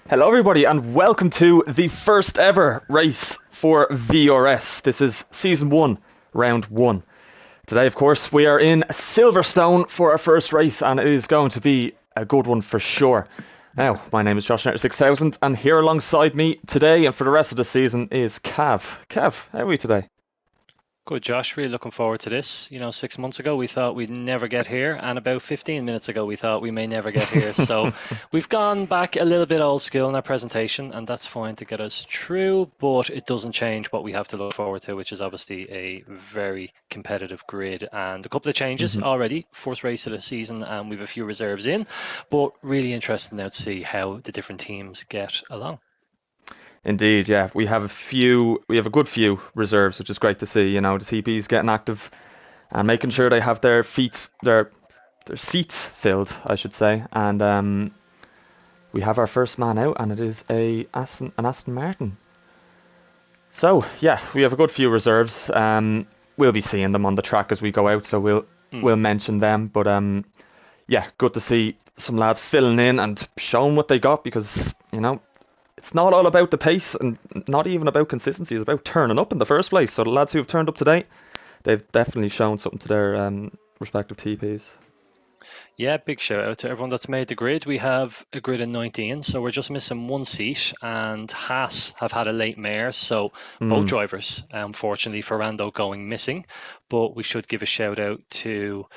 Hello everybody and welcome to the first ever race for VRS. This is season 1, round 1. Today of course we are in Silverstone for our first race and it is going to be a good one for sure. Now, my name is Josh 6000 and here alongside me today and for the rest of the season is Cav. Cav, how are we today? Good, Josh. Really looking forward to this. 6 months ago we thought we'd never get here, and about 15 minutes ago we thought we may never get here. So we've gone back a little bit old school in our presentation, and that's fine to get us through, but it doesn't change what we have to look forward to, which is obviously a very competitive grid and a couple of changes already. First race of the season, and we've a few reserves in, but really interesting now to see how the different teams get along. Indeed, yeah. We have a good few reserves, which is great to see. You know, the TPs getting active and making sure they have their seats filled, I should say. And we have our first man out, and it is an Aston Martin. So yeah, we have a good few reserves. We'll be seeing them on the track as we go out, so we'll mention them. But yeah, good to see some lads filling in and showing what they got, because it's not all about the pace and not even about consistency. It's about turning up in the first place. So the lads who have turned up today, they've definitely shown something to their respective TPs. Yeah, big shout out to everyone that's made the grid. We have a grid of 19, so we're just missing one seat, and Haas have had a late mare, so both drivers, unfortunately, for Rando going missing. But we should give a shout out to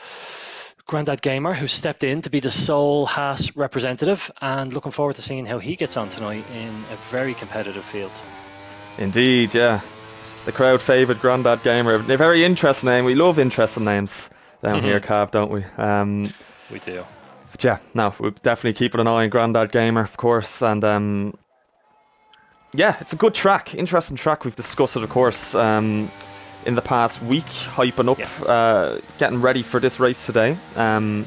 Grandad Gamer, who stepped in to be the sole Haas representative, and looking forward to seeing how he gets on tonight in a very competitive field. Indeed, yeah. The crowd favoured Grandad Gamer. A very interesting name. We love interesting names down here, Cav, don't we? We do. But yeah, no, we're definitely keeping an eye on Grandad Gamer, of course. And yeah, it's a good track. Interesting track. We've discussed it, of course, in the past week, hyping up, getting ready for this race today. It's a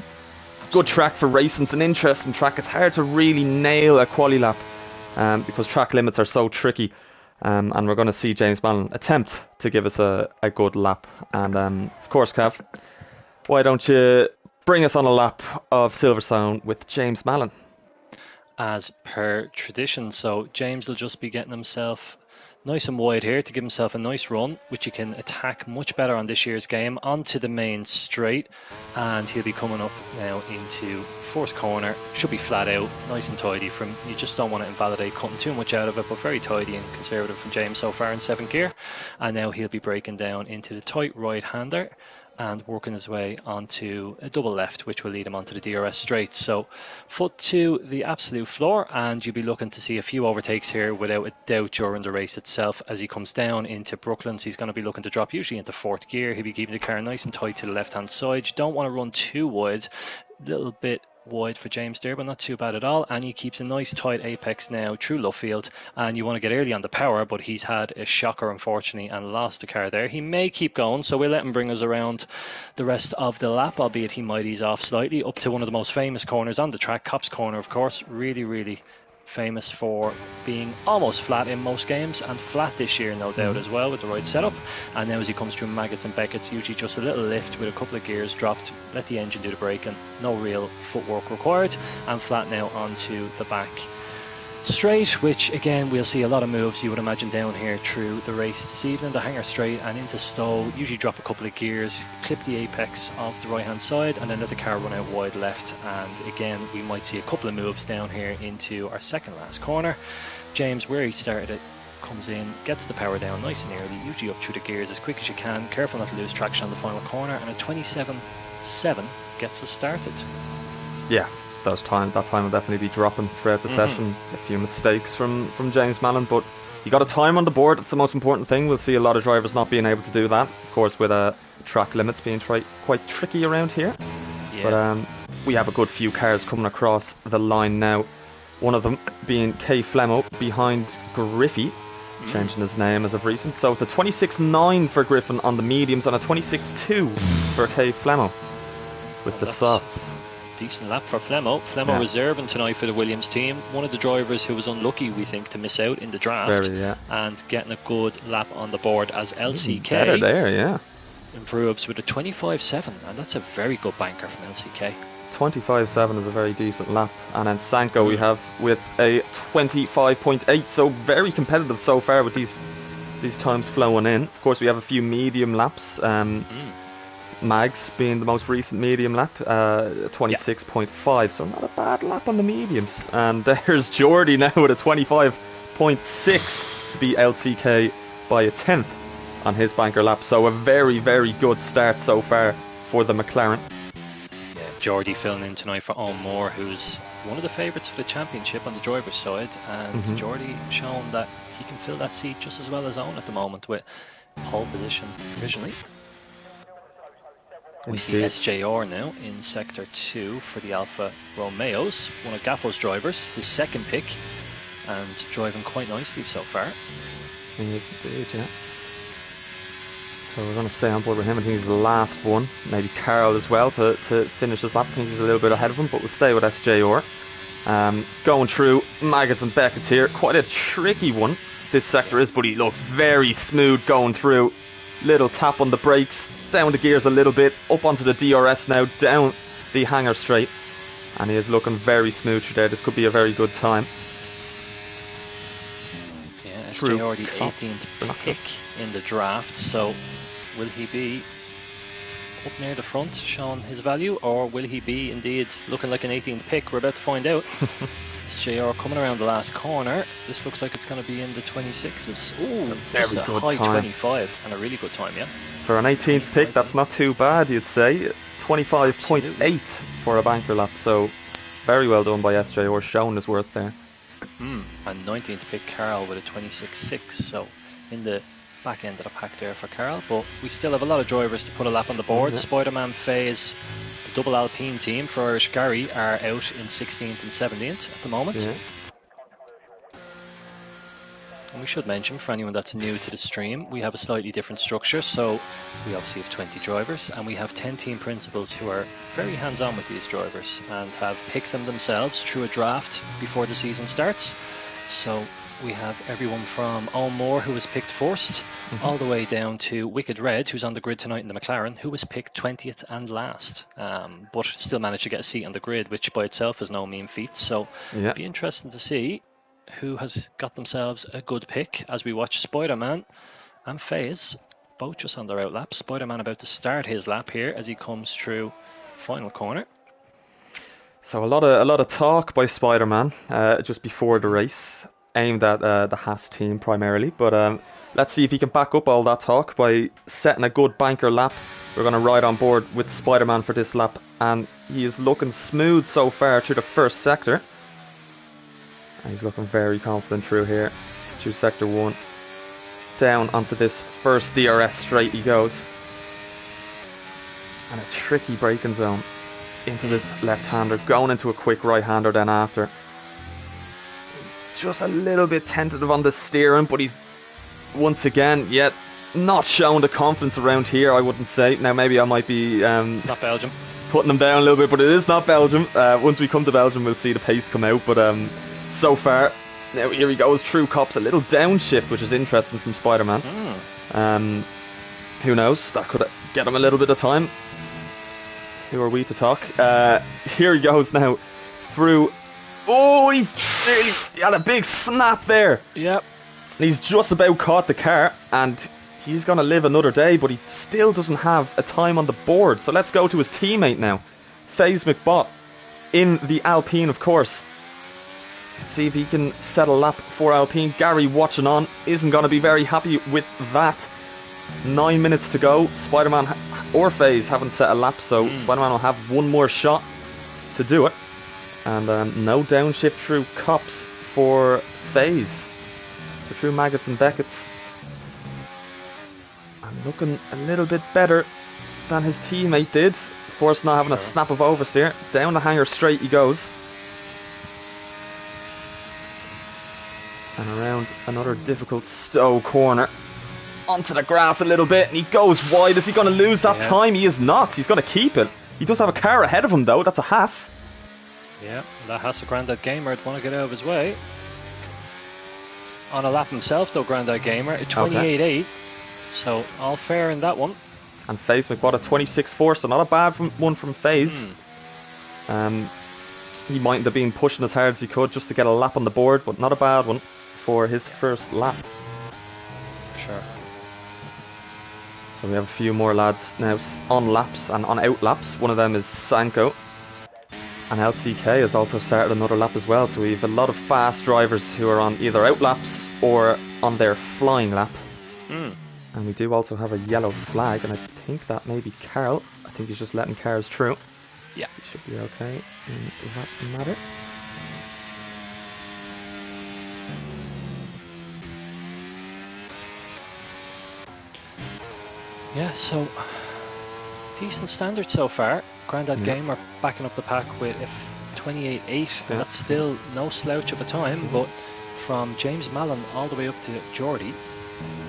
good track for racing. It's an interesting track. It's hard to really nail a quali lap because track limits are so tricky. And we're going to see James Mallon attempt to give us a good lap. And of course, Cav, why don't you bring us on a lap of Silverstone with James Mallon? As per tradition, so James will just be getting himself nice and wide here to give himself a nice run, which he can attack much better on this year's game, onto the main straight, and he'll be coming up now into first corner. Should be flat out, nice and tidy from, you just don't want to invalidate cutting too much out of it, but very tidy and conservative from James so far in 7th gear. And now he'll be breaking down into the tight right hander and working his way onto a double left, which will lead him onto the DRS straight. So foot to the absolute floor, and you'll be looking to see a few overtakes here without a doubt during the race itself. As he comes down into Brooklands, he's going to be looking to drop usually into 4th gear. He'll be keeping the car nice and tight to the left hand side. You don't want to run too wide, a little bit wide for James there, but not too bad at all. And he keeps a nice tight apex now through Luffield, and you want to get early on the power, but he's had a shocker unfortunately and lost the car there. He may keep going, so we'll let him bring us around the rest of the lap, albeit he might ease off slightly up to one of the most famous corners on the track, Cops Corner, of course. Really famous for being almost flat in most games, and flat this year no doubt as well with the right setup. And now as he comes through Maggots and Beckett's, usually just a little lift with a couple of gears dropped, let the engine do the braking, no real footwork required, and flat now onto the back straight, which again we'll see a lot of moves you would imagine down here through the race this evening. The hanger straight and into Stowe, usually drop a couple of gears, clip the apex of the right hand side, and then let the car run out wide left. And again we might see a couple of moves down here into our second last corner. James, where he started it, comes in, gets the power down nice and early, usually up through the gears as quick as you can, careful not to lose traction on the final corner, and a 27.7 gets us started. Yeah, that time will definitely be dropping throughout the session. A few mistakes from James Mallon, but he got a time on the board. That's the most important thing. We'll see a lot of drivers not being able to do that, of course, with track limits being quite tricky around here. Yeah. But we have a good few cars coming across the line now. One of them being K Flemmo behind Griffey, changing his name as of recent. So it's a 26.9 for Griffin on the mediums and a 26.2 for K Flemmo with the softs. Decent lap for Flemmo. Reserving tonight for the Williams team. One of the drivers who was unlucky, we think, to miss out in the draft. And getting a good lap on the board as LCK. Better there, yeah. Improves with a 25.7, and that's a very good banker from LCK. 25.7 is a very decent lap. And then Sanko we have with a 25.8, so very competitive so far with these times flowing in. Of course, we have a few medium laps. Mags being the most recent medium lap, 26.5, so not a bad lap on the mediums. And there's Jordy now with a 25.6 to beat LCK by a tenth on his banker lap. So a very, very good start so far for the McLaren. Yeah, Jordy filling in tonight for Owen Moore, who's one of the favourites for the championship on the driver's side, and Jordy shown that he can fill that seat just as well as Owen at the moment with pole position provisionally. We see SJR now in Sector 2 for the Alfa Romeos, one of Gaffo's drivers, his second pick, and driving quite nicely so far. He is indeed, yeah. So we're going to stay on board with him. I think he's the last one. Maybe Carl as well to finish his lap. I think he's a little bit ahead of him, but we'll stay with SJR. Going through Maggots and Beckett's here. Quite a tricky one, this sector is, but he looks very smooth going through. Little tap on the brakes. Down the gears a little bit, up onto the DRS now, down the hanger straight, and he is looking very smooth through there. This could be a very good time. Yeah, SJR the 18th pick in the draft, so will he be up near the front showing his value, or will he be indeed looking like an 18th pick? We're about to find out. SJR coming around the last corner. This looks like it's going to be in the 26s. Ooh, just a high time. 25 and a really good time, yeah. For an 18th pick, that's not too bad, you'd say. 25.8 for a banker lap, so very well done by SJR, showing his worth there. And 19th pick, Carl with a 26.6, so in the back end of the pack there for Carl, but we still have a lot of drivers to put a lap on the board. Spider-Man Phase, the double Alpine team for Irish Gary are out in 16th and 17th at the moment. Yeah. And we should mention, for anyone that's new to the stream, we have a slightly different structure. So we obviously have 20 drivers, and we have 10 team principals who are very hands-on with these drivers and have picked them themselves through a draft before the season starts. So we have everyone from Owen Moore, who was picked first, all the way down to Wicked Red, who's on the grid tonight in the McLaren, who was picked 20th and last, but still managed to get a seat on the grid, which by itself is no mean feat. So it'll be interesting to see who has got themselves a good pick as we watch Spider-Man and FaZe both just on their out lap. Spider-Man about to start his lap here as he comes through final corner. So a lot of talk by Spider-Man just before the race, aimed at the Haas team primarily, but let's see if he can back up all that talk by setting a good banker lap. We're going to ride on board with Spider-Man for this lap, and he is looking smooth so far through the first sector. And he's looking very confident through here, through sector 1. Down onto this first DRS straight he goes. And a tricky braking zone into this left-hander, going into a quick right-hander then after. Just a little bit tentative on the steering, but he's once again yet not showing the confidence around here, I wouldn't say. Now maybe I might be it's not Belgium, putting him down a little bit, but it is not Belgium. Once we come to Belgium we'll see the pace come out, but so far, now here he goes, through cops, a little downshift, which is interesting from Spider-Man. Who knows, that could get him a little bit of time. Who are we to talk? Here he goes now, through. Oh, he had a big snap there. Yep. He's just about caught the car, and he's going to live another day, but he still doesn't have a time on the board. So let's go to his teammate now, FaZe McBot, in the Alpine, of course. See if he can set a lap for Alpine. Gary, watching on, isn't going to be very happy with that. 9 minutes to go. Spider-Man or FaZe haven't set a lap, so Spider-Man will have one more shot to do it. And no downshift through cops for FaZe. So through Maggots and Beckett's. And looking a little bit better than his teammate did. Of course, not having a snap of oversteer. Down the hanger straight he goes. And around another difficult Stowe corner. Onto the grass a little bit, and he goes wide. Is he going to lose that time? He is not. He's going to keep it. He does have a car ahead of him, though. That's a Haas. Yeah, that Haas of Grandad Gamer would want to get out of his way. On a lap himself, though, Grandad Gamer, at 28.8. So, all fair in that one. And FaZe McBot at 26.4, so not a bad one from FaZe. He mightn't have been pushing as hard as he could just to get a lap on the board, but not a bad one for his first lap. Sure. So we have a few more lads now on laps and on out laps. One of them is Sanko. And LCK has also started another lap as well. So we have a lot of fast drivers who are on either out laps or on their flying lap. And we do also have a yellow flag, and I think that may be Carl. I think he's just letting cars through. Yeah. He should be okay in that matter. Yeah, so decent standard so far. Grandad Gamer backing up the pack with a 28.8. Yeah. That's still no slouch of a time, but from James Mallon all the way up to Geordie,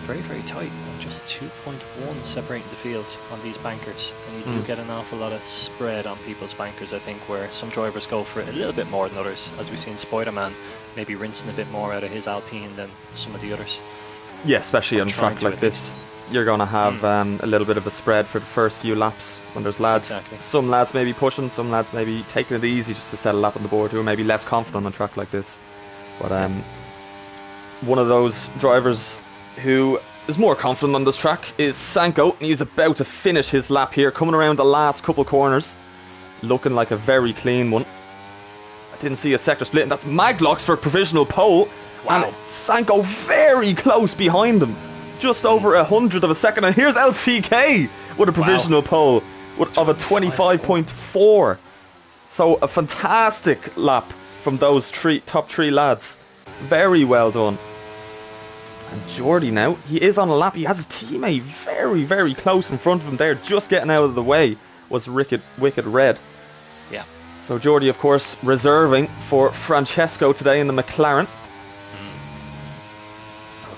very, very tight. And just 2.1 separating the field on these bankers. And you do get an awful lot of spread on people's bankers, I think, where some drivers go for it a little bit more than others, as we've seen Spider-Man maybe rinsing a bit more out of his Alpine than some of the others. Yeah, especially on track like this. You're going to have a little bit of a spread for the first few laps when there's lads. Exactly. Some lads may be pushing, some lads may be taking it easy just to set a lap on the board who are maybe less confident on a track like this. But one of those drivers who is more confident on this track is Sanko. He's about to finish his lap here, coming around the last couple corners, looking like a very clean one. I didn't see a sector split, and that's Maglocks for provisional pole. Wow. And Sanko very close behind him. Just over 100 of a second, and here's LCK with a provisional pole of a 25.4. So a fantastic lap from those top three lads. Very well done. And Geordie now, he is on a lap. He has his teammate very, very close in front of him there. Just getting out of the way was Wicked Red. Yeah. So Geordie, of course, reserving for Francesco today in the McLaren.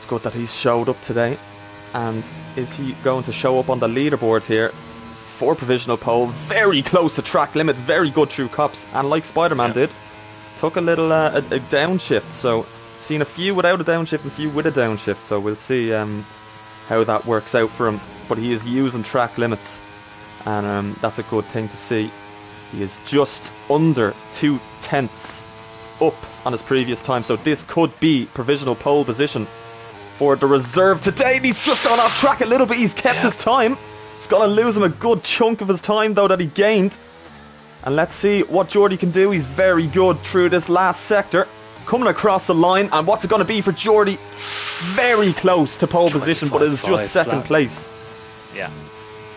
Good that he's showed up today. And is he going to show up on the leaderboard here for provisional pole? Very close to track limits, very good through cops, and like Spider-Man did, took a little a downshift. So seen a few without a downshift and a few with a downshift, so we'll see how that works out for him. But he is using track limits, and that's a good thing to see. He is just under 2/10 up on his previous time, so this could be provisional pole position for the reserve today. And he's just gone off track a little bit. He's kept his time. It's going to lose him a good chunk of his time though that he gained. And let's see what Geordie can do. He's very good through this last sector, coming across the line. And what's it going to be for Geordie? Very close to pole position, but it is just second place. Yeah,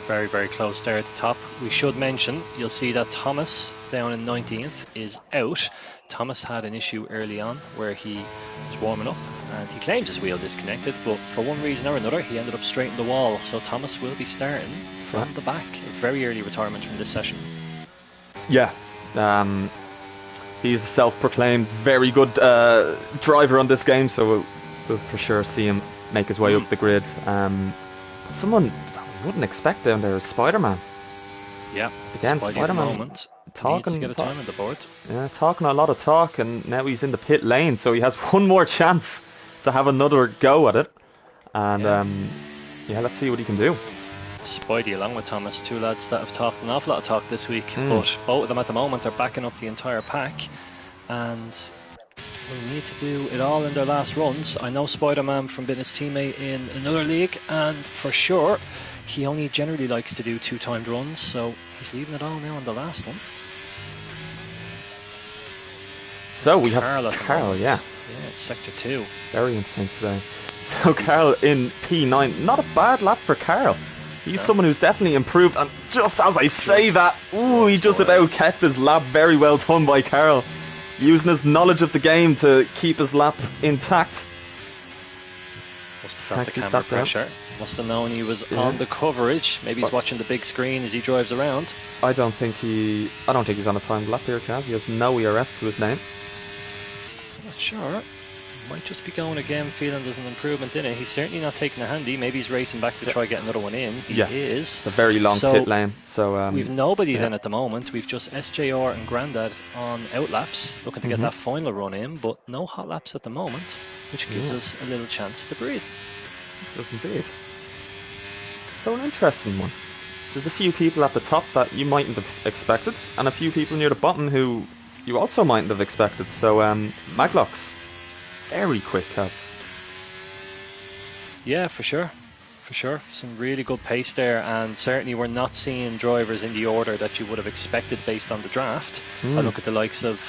very, very close there at the top. We should mention, you'll see that Thomas down in 19th is out. Thomas had an issue early on where he was warming up and he claims his wheel disconnected, but for one reason or another he ended up straight in the wall. So Thomas will be starting from the back. A very early retirement from this session. Yeah, he's a self-proclaimed very good driver on this game, so we'll for sure see him make his way up the grid. Someone that we wouldn't expect down there is Spider-Man. Yeah, again, Spider-Man talking to get a time on the board. Yeah, talking a lot of talk, and now he's in the pit lane, so he has one more chance to have another go at it. And yeah, let's see what he can do. Spidey along with Thomas, two lads that have talked an awful lot of talk this week, but both of them at the moment are backing up the entire pack, and we need to do it all in their last runs. I know Spider-Man from being his teammate in another league, and for sure he only generally likes to do two-timed runs, so he's leaving it all now on the last one. So we have Carl, yeah. Yeah, it's sector 2. Very in sync today. So Carl in P9, not a bad lap for Carl. He's someone who's definitely improved, and just as I say that, he just about kept his lap. Very well done by Carl, using his knowledge of the game to keep his lap intact. Must have felt the camera pressure. Must have known he was on the coverage. Maybe he's watching the big screen as he drives around. I don't think he's on a timed lap here, Cav. He has no VRS to his name. I'm not sure. Might just be going again, feeling there's an improvement in it. He's certainly not taking a handy. Maybe he's racing back to try get another one in. He is. It's a very long pit lane. So we've nobody then at the moment. We've just SJR and Grandad on outlaps, looking to get that final run in, but no hot laps at the moment, which gives us a little chance to breathe. It does indeed. So an interesting one. there's a few people at the top that you mightn't have expected, and a few people near the bottom who you also mightn't have expected. So, Maglocks, very quick, Kev. Yeah, for sure. For sure. Some really good pace there, and certainly we're not seeing drivers in the order that you would have expected based on the draft. I look at the likes of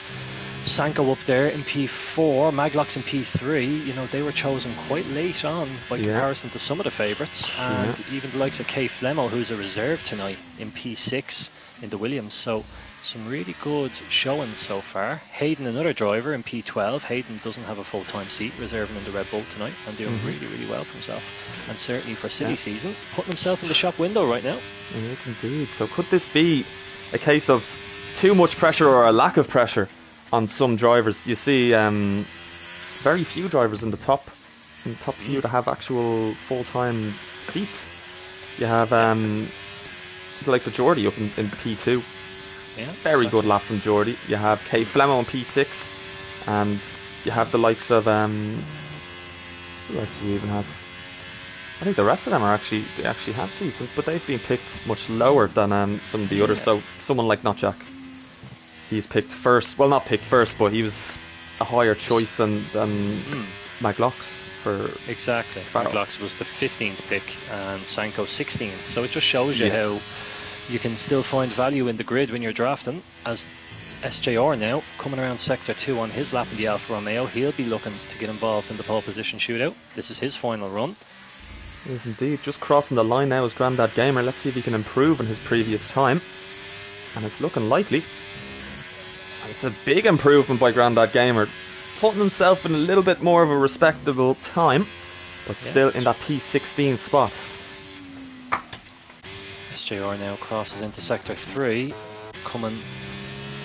Sanko up there in P4, Maglocks in P3. You know, they were chosen quite late on by comparison to some of the favourites, and even the likes of Kay Flemo, who's a reserve tonight, in P6 in the Williams. So some really good showing so far. Hayden, another driver, in P12. Hayden doesn't have a full-time seat, reserving in the Red Bull tonight, and doing really, really well for himself. And certainly for silly season, putting himself in the shop window right now. It is indeed. So could this be a case of too much pressure or a lack of pressure on some drivers? You see very few drivers in the top few to have actual full-time seats. You have the likes of Jordy up in P2. Yeah, very good lap from Jordy. You have Kay Flemo in P6, and you have the likes of who else do we even have? I think the rest of them they actually have seats, but they've been picked much lower than some of the others. So someone like Not Jack, he's picked first. Well, not picked first, but he was a higher choice than Maglocks for. Exactly. Maglocks was the 15th pick and Sanko 16th. So it just shows you how you can still find value in the grid when you're drafting. As SJR now coming around sector 2 on his lap in the Alfa Romeo, he'll be looking to get involved in the pole position shootout. This is his final run. Yes, indeed. Just crossing the line now is Grandad Gamer. Let's see if he can improve on his previous time. And it's looking likely. And it's a big improvement by Grandad Gamer. Putting himself in a little bit more of a respectable time, but still in that P16 spot. SJR now crosses into sector 3, coming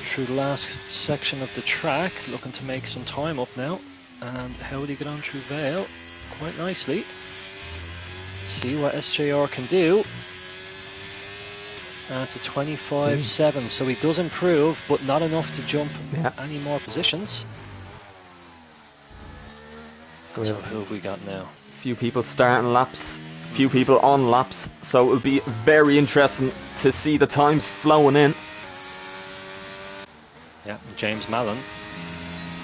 through the last section of the track, looking to make some time up now. And how would he get on through Vale? Quite nicely. See what SJR can do. That's a 25.7, so he does improve, but not enough to jump any more positions. So who have we got now? A few people starting laps, a few people on laps, so it'll be very interesting to see the times flowing in. Yeah, James Mallon,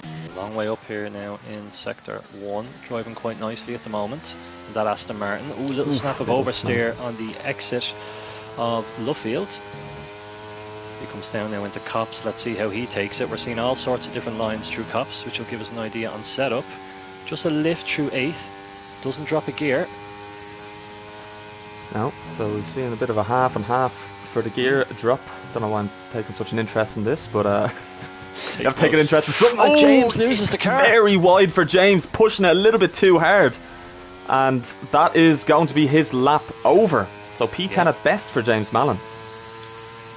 a long way up here now in sector 1, driving quite nicely at the moment. That Aston Martin. Ooh, little snap of oversteer on the exit of Luffield. He comes down now into Cops. Let's see how he takes it. We're seeing all sorts of different lines through Cops, which will give us an idea on setup. Just a lift through 8th. Doesn't drop a gear. No, so we've seen a bit of a half and half for the gear drop. Don't know why I'm taking such an interest in this, but I've taken interest in something. Oh, James loses the car. Very wide for James, pushing it a little bit too hard. And that is going to be his lap over. So P10 at best for James Mallon.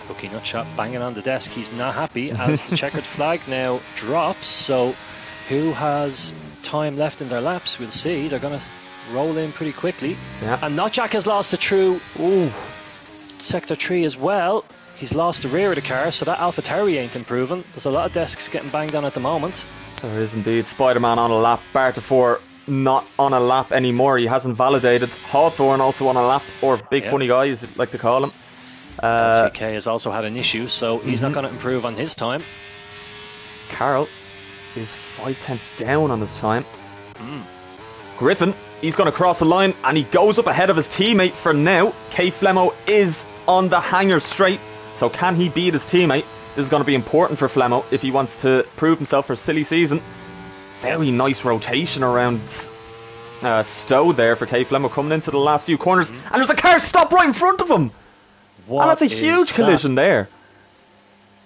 Cookie nut shot banging on the desk. He's not happy as the checkered flag now drops. So who has time left in their laps? We'll see. They're going to roll in pretty quickly. Yeah. And Not Jack has lost the through sector 3 as well. He's lost the rear of the car, so that Alpha Tauri ain't improving. There's a lot of desks getting banged on at the moment. There is indeed. Spider-Man on a lap. Barta4 not on a lap anymore. He hasn't validated. Hawthorne also on a lap, or Big Funny Guy as you like to call him. LCK has also had an issue, so he's not going to improve on his time. Carroll is 5/10 down on his time. Griffin, he's going to cross the line, and he goes up ahead of his teammate for now. Kay Flemo is on the hanger straight, so can he beat his teammate? This is going to be important for Flemo if he wants to prove himself for a silly season. Very nice rotation around Stowe there for Kay Flemo coming into the last few corners. And there's a car stopped right in front of him. And that's a huge collision there.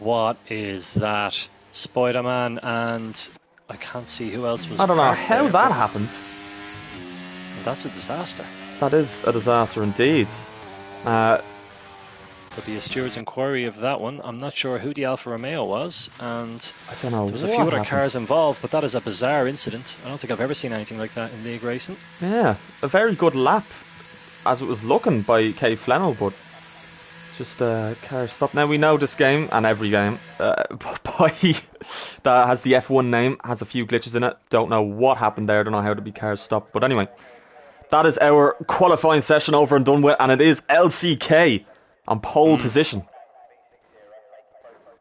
What is that? Spider-Man and I can't see who else was. I don't know how that happened. That's a disaster. That is a disaster indeed. There'll be a steward's inquiry of that one. I'm not sure who the Alfa Romeo was, and I don't know. There was a few other cars involved, but that is a bizarre incident. I don't think I've ever seen anything like that in league racing. Yeah, a very good lap as it was looking by Kay Flemo, but just car stopped. Now we know this game and every game that has the F1 name has a few glitches in it. Don't know what happened there. Don't know how to be cars stopped. But anyway, that is our qualifying session over and done with, and it is LCK on pole position.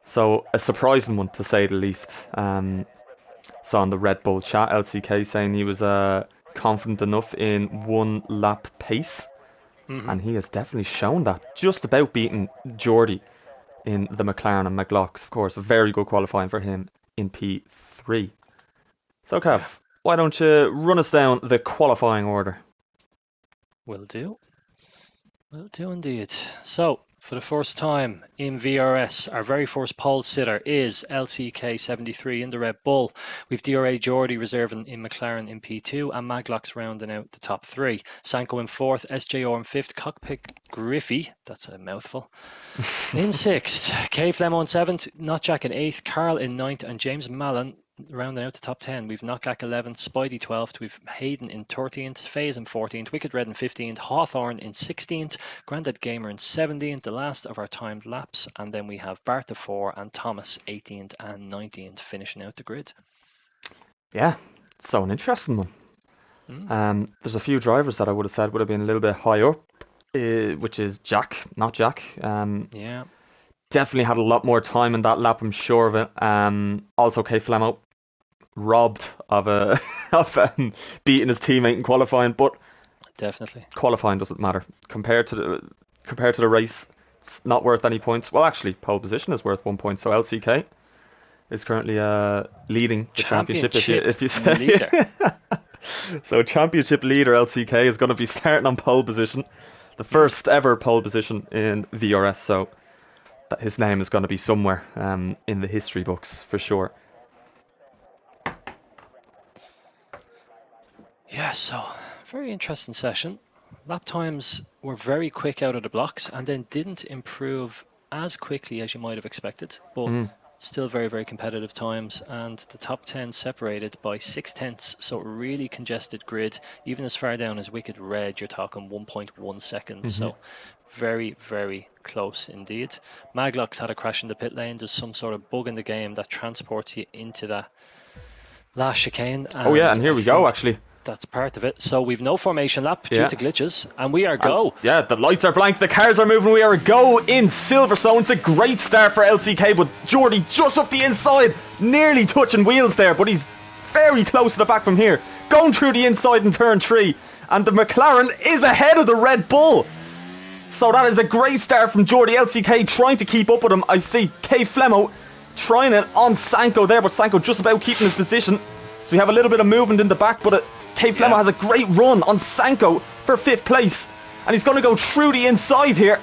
So a surprising one, to say the least. Saw on the Red Bull chat, LCK saying he was confident enough in 1 lap pace. And he has definitely shown that. Just about beating Geordie in the McLaren and McLaughlin. Of course, a very good qualifying for him in P3. So, Kev, why don't you run us down the qualifying order? Will do. Will do indeed. So, for the first time in VRS, our very first pole sitter is LCK73 in the Red Bull. We've DRA Geordie reserving in McLaren in P2 and Maglock's rounding out the top 3. Sanko in 4th, SJR in 5th, Cockpit Griffey, that's a mouthful, in 6th. Kay Flemo in 7th, Notjack in 8th, Carl in 9th and James Mallon rounding out the top 10. We've Knockback 11th, Spidey 12th, we've Hayden in 13th, FaZe in 14th, Wicked Red in 15th, Hawthorne in 16th, Grandad Gamer in 17th, the last of our timed laps, and then we have Bart 4 and Thomas 18th and 19th finishing out the grid. Yeah, so an interesting one. There's a few drivers that I would have said would have been a little bit higher up, which is Jack, not Jack. Yeah. Definitely had a lot more time in that lap, I'm sure of it. Also, Kay Flemo robbed of beating his teammate in qualifying, but definitely qualifying doesn't matter compared to the race. It's not worth any points. Well, actually, pole position is worth 1 point. So LCK is currently leading the championship if you say. Leader. So championship leader LCK is going to be starting on pole position, the first ever pole position in VRS. So his name is going to be somewhere in the history books for sure. Yeah, so very interesting session. Lap times were very quick out of the blocks and then didn't improve as quickly as you might have expected, but still very, very competitive times. And the top 10 separated by 6/10, so a really congested grid. Even as far down as Wicked Red, you're talking 1.1 seconds. So very, very close indeed. Maglock's had a crash in the pit lane. There's some sort of bug in the game that transports you into that last chicane. And here we go, actually. That's part of it. So we've no formation lap due to glitches, and we are go. The lights are blank, the cars are moving, we are a go in Silverstone. It's a great start for LCK, but Geordie just up the inside, nearly touching wheels there, but he's very close to the back from here. Going through the inside in turn 3, and the McLaren is ahead of the Red Bull. So that is a great start from Geordie. LCK trying to keep up with him. I see Kay Flemo trying it on Sanko there, but Sanko just about keeping his position. So we have a little bit of movement in the back, but Kay Flemo has a great run on Sanko for 5th place. And he's going to go through the inside here.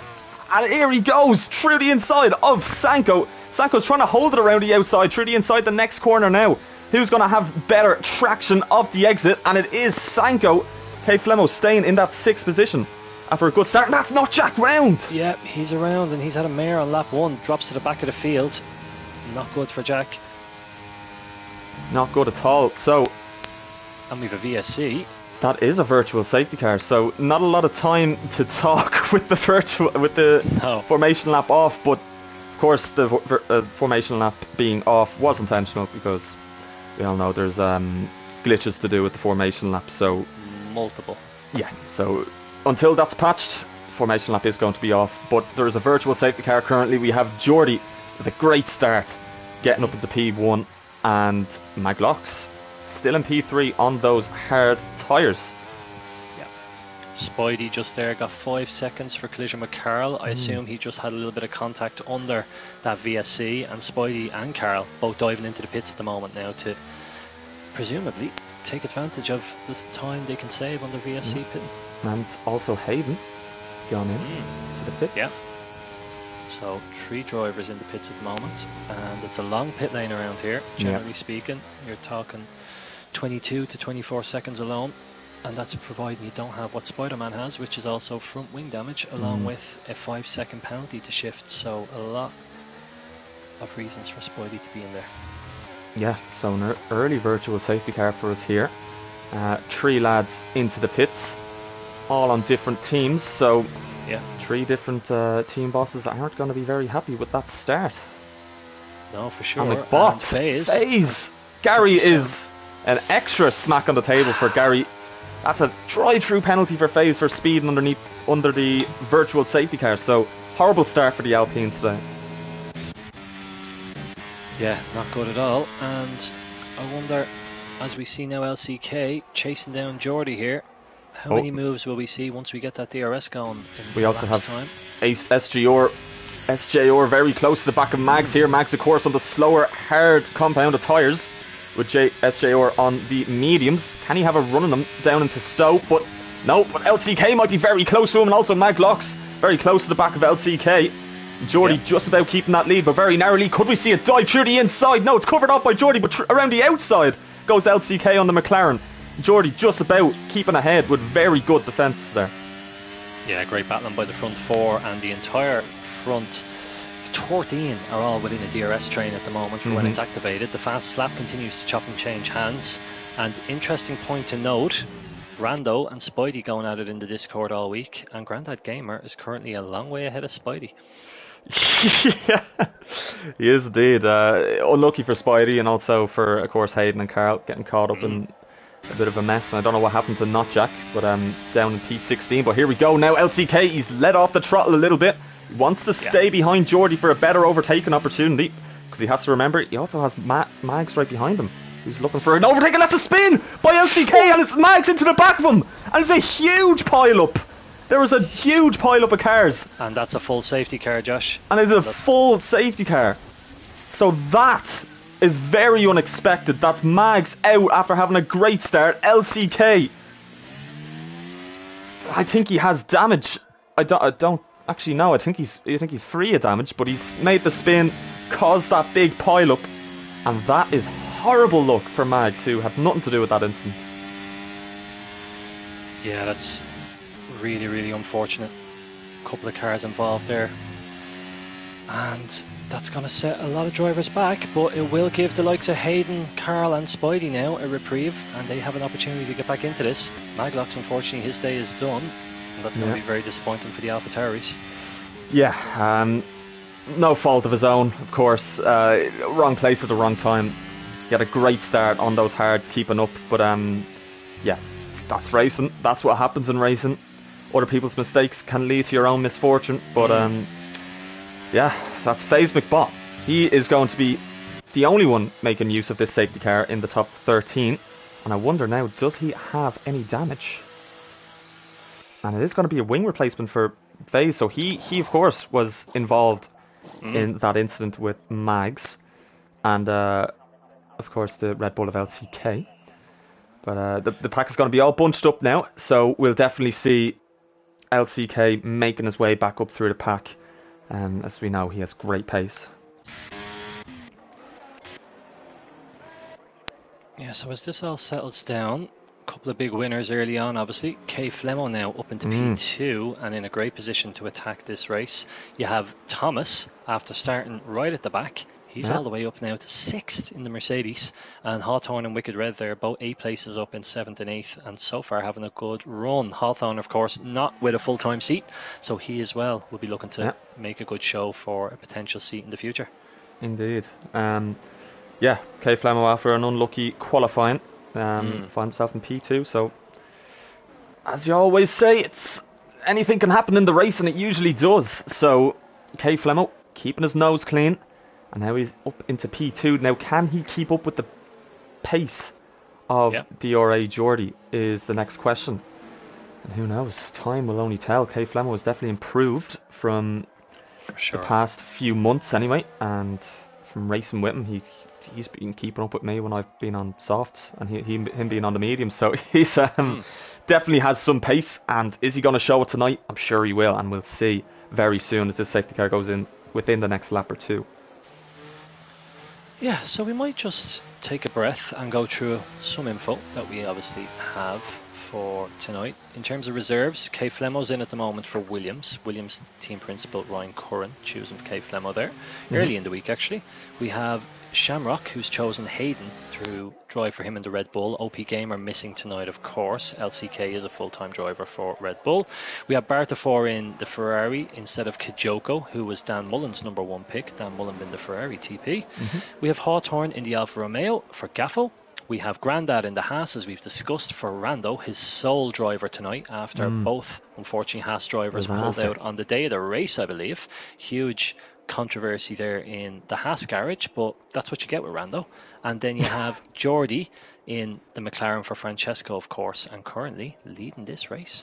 And here he goes, through the inside of Sanko. Sanko's trying to hold it around the outside, through the inside the next corner now. Who's going to have better traction of the exit? And it is Sanko. Kay Flemo staying in that 6th position after a good start. And that's not Jack round. Yeah, he's around and he's had a mare on lap 1. Drops to the back of the field. Not good for Jack. Not good at all. So, and we've a VSC. That is a virtual safety car, so not a lot of time to talk with the formation lap off, but of course the formation lap being off was intentional because we all know there's glitches to do with the formation lap, so multiple. Yeah, so until that's patched, formation lap is going to be off, but there is a virtual safety car currently. We have Geordie with a great start getting up into P1 and Maglock's still in P3 on those hard tyres. Yeah. Spidey just there got 5 seconds for collision with Carl. I assume he just had a little bit of contact under that VSC, and Spidey and Carl both diving into the pits at the moment now to presumably take advantage of the time they can save on the VSC pit. And also Hayden gone in to the pits. Yeah. So 3 drivers in the pits at the moment, and it's a long pit lane around here. Generally speaking, you're talking 22 to 24 seconds alone, and that's providing you don't have what Spider-Man has, which is also front wing damage, along with a 5-second penalty to shift. So a lot of reasons for Spidey to be in there. Yeah, so an early virtual safety car for us here. 3 lads into the pits, all on different teams, so 3 different team bosses aren't going to be very happy with that start. No, for sure. And McBot, FaZe. Gary is an extra smack on the table for Gary. That's a drive-through penalty for FaZe for speeding under the virtual safety car. So Horrible start for the Alpines today. Yeah, not good at all. And I wonder, as we see now LCK chasing down Geordie here, how many moves will we see once we get that DRS going in We also have time? SJR very close to the back of Mags here. Mags, of course, on the slower, hard compound of tyres, with SJR on the mediums. Can he have a run on them down into Stowe? But no, but LCK might be very close to him, and also Maglocks very close to the back of LCK. Geordie just about keeping that lead, but very narrowly. Could we see it dive through the inside? No, it's covered up by Geordie, but around the outside goes LCK on the McLaren. Geordie just about keeping ahead with very good defence there. Yeah, great battling by the front four, and the entire front 13 are all within a DRS train at the moment for when it's activated. The fast slap continues to chop and change hands. And interesting point to note, Rando and Spidey going at it in the Discord all week, and Grandad Gamer is currently a long way ahead of Spidey. Yeah, he is indeed. Unlucky for Spidey, and also for, of course, Hayden and Carl getting caught up in a bit of a mess. And I don't know what happened to Notjack, but down in P16. But here we go now. LCK, he's let off the throttle a little bit. He wants to stay behind Geordie for a better overtaking opportunity, because he has to remember he also has Mags right behind him. He's looking for an overtake, and that's a spin by LCK, and it's Mags into the back of him, and it's a huge pile-up. There was a huge pile-up of cars. And that's a full safety car, Josh. And it's a full safety car. So that is very unexpected. That's Mags out after having a great start. LCK, I think he has damage. I don't actually know. I think he's free of damage, but he's made the spin, caused that big pile-up, and that is horrible luck for Mags, who had nothing to do with that incident. Yeah, that's really, really unfortunate. A couple of cars involved there, and that's going to set a lot of drivers back, but it will give the likes of Hayden, Carl and Spidey now a reprieve, and they have an opportunity to get back into this. Maglocks, unfortunately, his day is done, and that's going to be very disappointing for the AlphaTauris. Yeah, no fault of his own, of course. Wrong place at the wrong time. He had a great start on those hards, keeping up, but yeah, that's racing. That's what happens in racing. Other people's mistakes can lead to your own misfortune, but yeah, so that's FaZe McBot. He is going to be the only one making use of this safety car in the top 13, and I wonder now, does he have any damage? And it is going to be a wing replacement for FaZe, so he of course was involved in that incident with Mags, and of course the Red Bull of LCK. But the pack is going to be all bunched up now, so we'll definitely see LCK making his way back up through the pack. As we know, he has great pace. Yeah, so as this all settles down, a couple of big winners early on, obviously. Kay Flemo now up into P2 and in a great position to attack this race. You have Thomas, after starting right at the back. He's all the way up now to 6th in the Mercedes, and Hawthorne and Wicked Red there, both 8 places up in 7th and 8th, and so far having a good run. Hawthorne, of course, not with a full-time seat, so he as well will be looking to make a good show for a potential seat in the future. Indeed. Yeah, Kay Flemo after an unlucky qualifying, find himself in P2, so as you always say, it's anything can happen in the race, and it usually does. So Kay Flemo keeping his nose clean. And now he's up into P2. Now, can he keep up with the pace of DRA Geordie is the next question. And who knows? Time will only tell. Kay Flemo has definitely improved from the past few months anyway. And from racing with him, he's been keeping up with me when I've been on softs. And him being on the medium. So he's definitely has some pace. And is he going to show it tonight? I'm sure he will. And we'll see very soon as this safety car goes in within the next lap or two. Yeah, so we might just take a breath and go through some info that we obviously have for tonight. In terms of reserves, Kay Flemo's in at the moment for Williams. Williams team principal Ryan Curran choosing Kay Flemo there. Early in the week, actually. We have Shamrock, who's chosen Hayden to drive for him in the Red Bull. OP Gamer missing tonight, of course. LCK is a full-time driver for Red Bull. We have Bartafor in the Ferrari instead of Kijoko, who was Dan Mullen's #1 pick. Dan Mullen been the Ferrari TP. We have Hawthorne in the Alfa Romeo for Gaffel. We have Grandad in the Haas, as we've discussed, for Rando, his sole driver tonight, after both, unfortunately, Haas drivers pulled out on the day of the race, I believe. Huge controversy there in the Haas garage, but that's what you get with Rando. And then you have Geordie in the McLaren for Francesco, of course, and currently leading this race.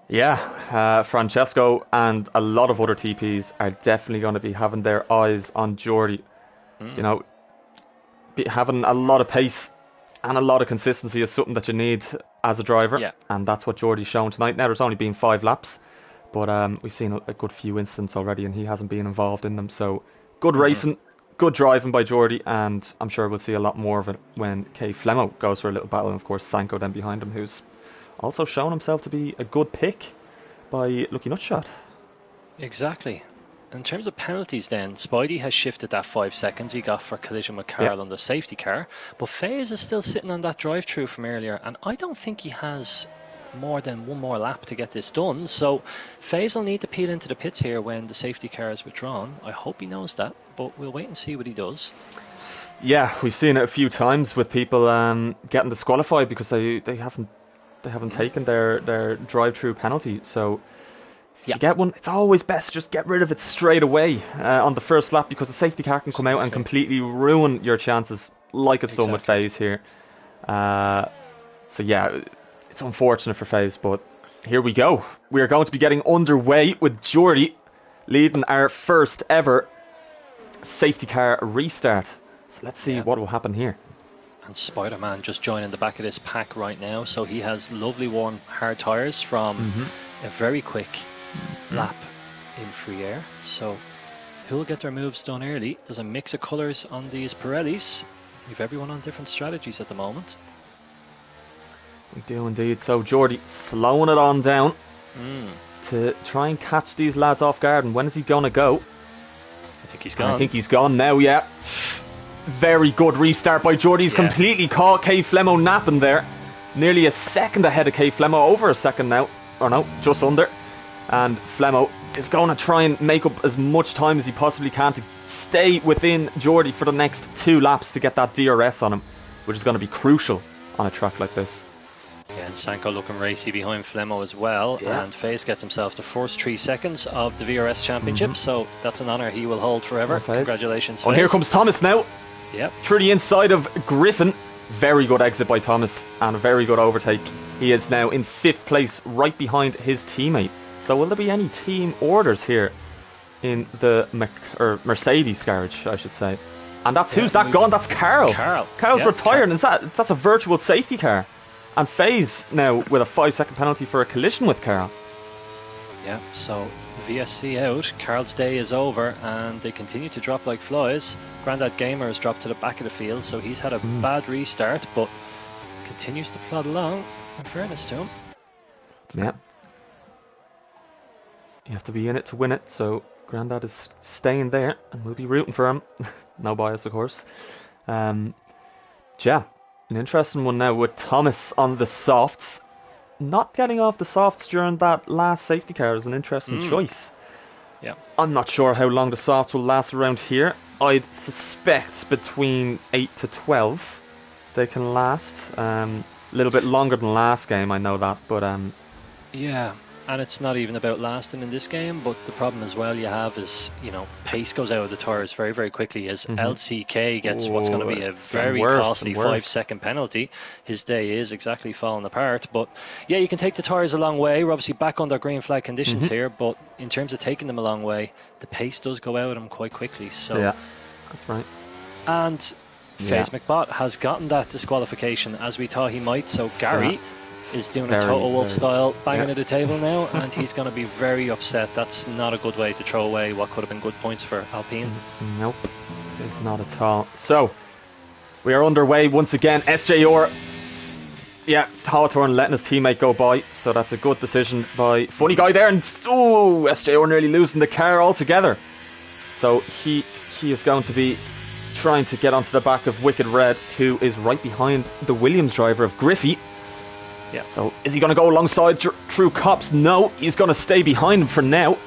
Yeah, Francesco and a lot of other TPs are definitely going to be having their eyes on Geordie. You know, having a lot of pace and a lot of consistency is something that you need as a driver, and that's what Geordie's shown tonight. Now, there's only been 5 laps, but we've seen a good few incidents already, and he hasn't been involved in them. So, good racing, good driving by Geordie, and I'm sure we'll see a lot more of it when Kay Flemo goes for a little battle, and of course Sanko then behind him, who's also shown himself to be a good pick by Lucky Nutshot. Exactly. In terms of penalties then, Spidey has shifted that 5 seconds he got for collision with Carl on the safety car, but FaZe is still sitting on that drive-through from earlier, and I don't think he has more than one more lap to get this done, so FaZe will need to peel into the pits here when the safety car is withdrawn. I hope he knows that, but we'll wait and see what he does. Yeah, we've seen it a few times with people getting disqualified because they haven't taken their drive-through penalty. So if you get one, it's always best to just get rid of it straight away on the first lap, because the safety car can come out and completely ruin your chances, like it's done with FaZe here. So yeah, it's unfortunate for FaZe, but here we go. We are going to be getting underway with Geordie leading our first ever safety car restart. So let's see what will happen here. And Spider-Man just joining the back of this pack right now, so he has lovely warm hard tyres from a very quick lap in free air. So who'll get their moves done early? There's a mix of colours on these Pirellis. We've everyone on different strategies at the moment. We do indeed. So Geordie slowing it on down to try and catch these lads off guard. And when is he going to go? I think he's gone. I think he's gone now, yeah. Very good restart by Geordie. He's completely caught Kay Flemo napping there. Nearly a second ahead of Kay Flemo. Over a second now. Or no, just under. And Flemo is going to try and make up as much time as he possibly can to stay within Geordie for the next 2 laps to get that DRS on him, which is going to be crucial on a track like this. Yeah, and Sanko looking racy behind Flemo as well, and FaZe gets himself the first 3 seconds of the VRS Championship, so that's an honour he will hold forever. Congratulations, FaZe. And here comes Thomas now. Yep. Through the inside of Griffin. Very good exit by Thomas and a very good overtake. He is now in 5th place, right behind his teammate. So will there be any team orders here in the Mercedes garage, I should say? And that's who's that gone? That's Carl. Carl's retiring. That's a virtual safety car. And FaZe now with a 5-second penalty for a collision with Carl. Yeah, so VSC out, Carl's day is over, and they continue to drop like flies. Grandad Gamer has dropped to the back of the field, so he's had a bad restart, but continues to plod along, in fairness to him. Yeah. You have to be in it to win it, so Grandad is staying there, and we'll be rooting for him. No bias, of course. Yeah, an interesting one now with Thomas on the softs. Not getting off the softs during that last safety car is an interesting choice. Yeah, I'm not sure how long the softs will last around here. I'd suspect between 8 to 12 they can last. A little bit longer than last game, I know that, but yeah, and it's not even about lasting in this game, but the problem as well you have is, you know, pace goes out of the tyres very, very quickly as LCK gets what's going to be a very costly 5-second penalty. His day is exactly falling apart, but yeah, you can take the tyres a long way. We're obviously back under green flag conditions here, but in terms of taking them a long way, the pace does go out of them quite quickly. So yeah, that's right. And FaZe McBot has gotten that disqualification as we thought he might, so Gary is doing a Total Wolf style banging at the table now, and he's going to be very upset. That's not a good way to throw away what could have been good points for Alpine. Nope, it's not at all. So we are underway once again. SJR, Hawthorne letting his teammate go by, so that's a good decision by Funny Guy there, and SJR nearly losing the car altogether. So he is going to be trying to get onto the back of Wicked Red, who is right behind the Williams driver of Griffey. Yeah. So is he going to go alongside True Cops? No, he's going to stay behind him for now.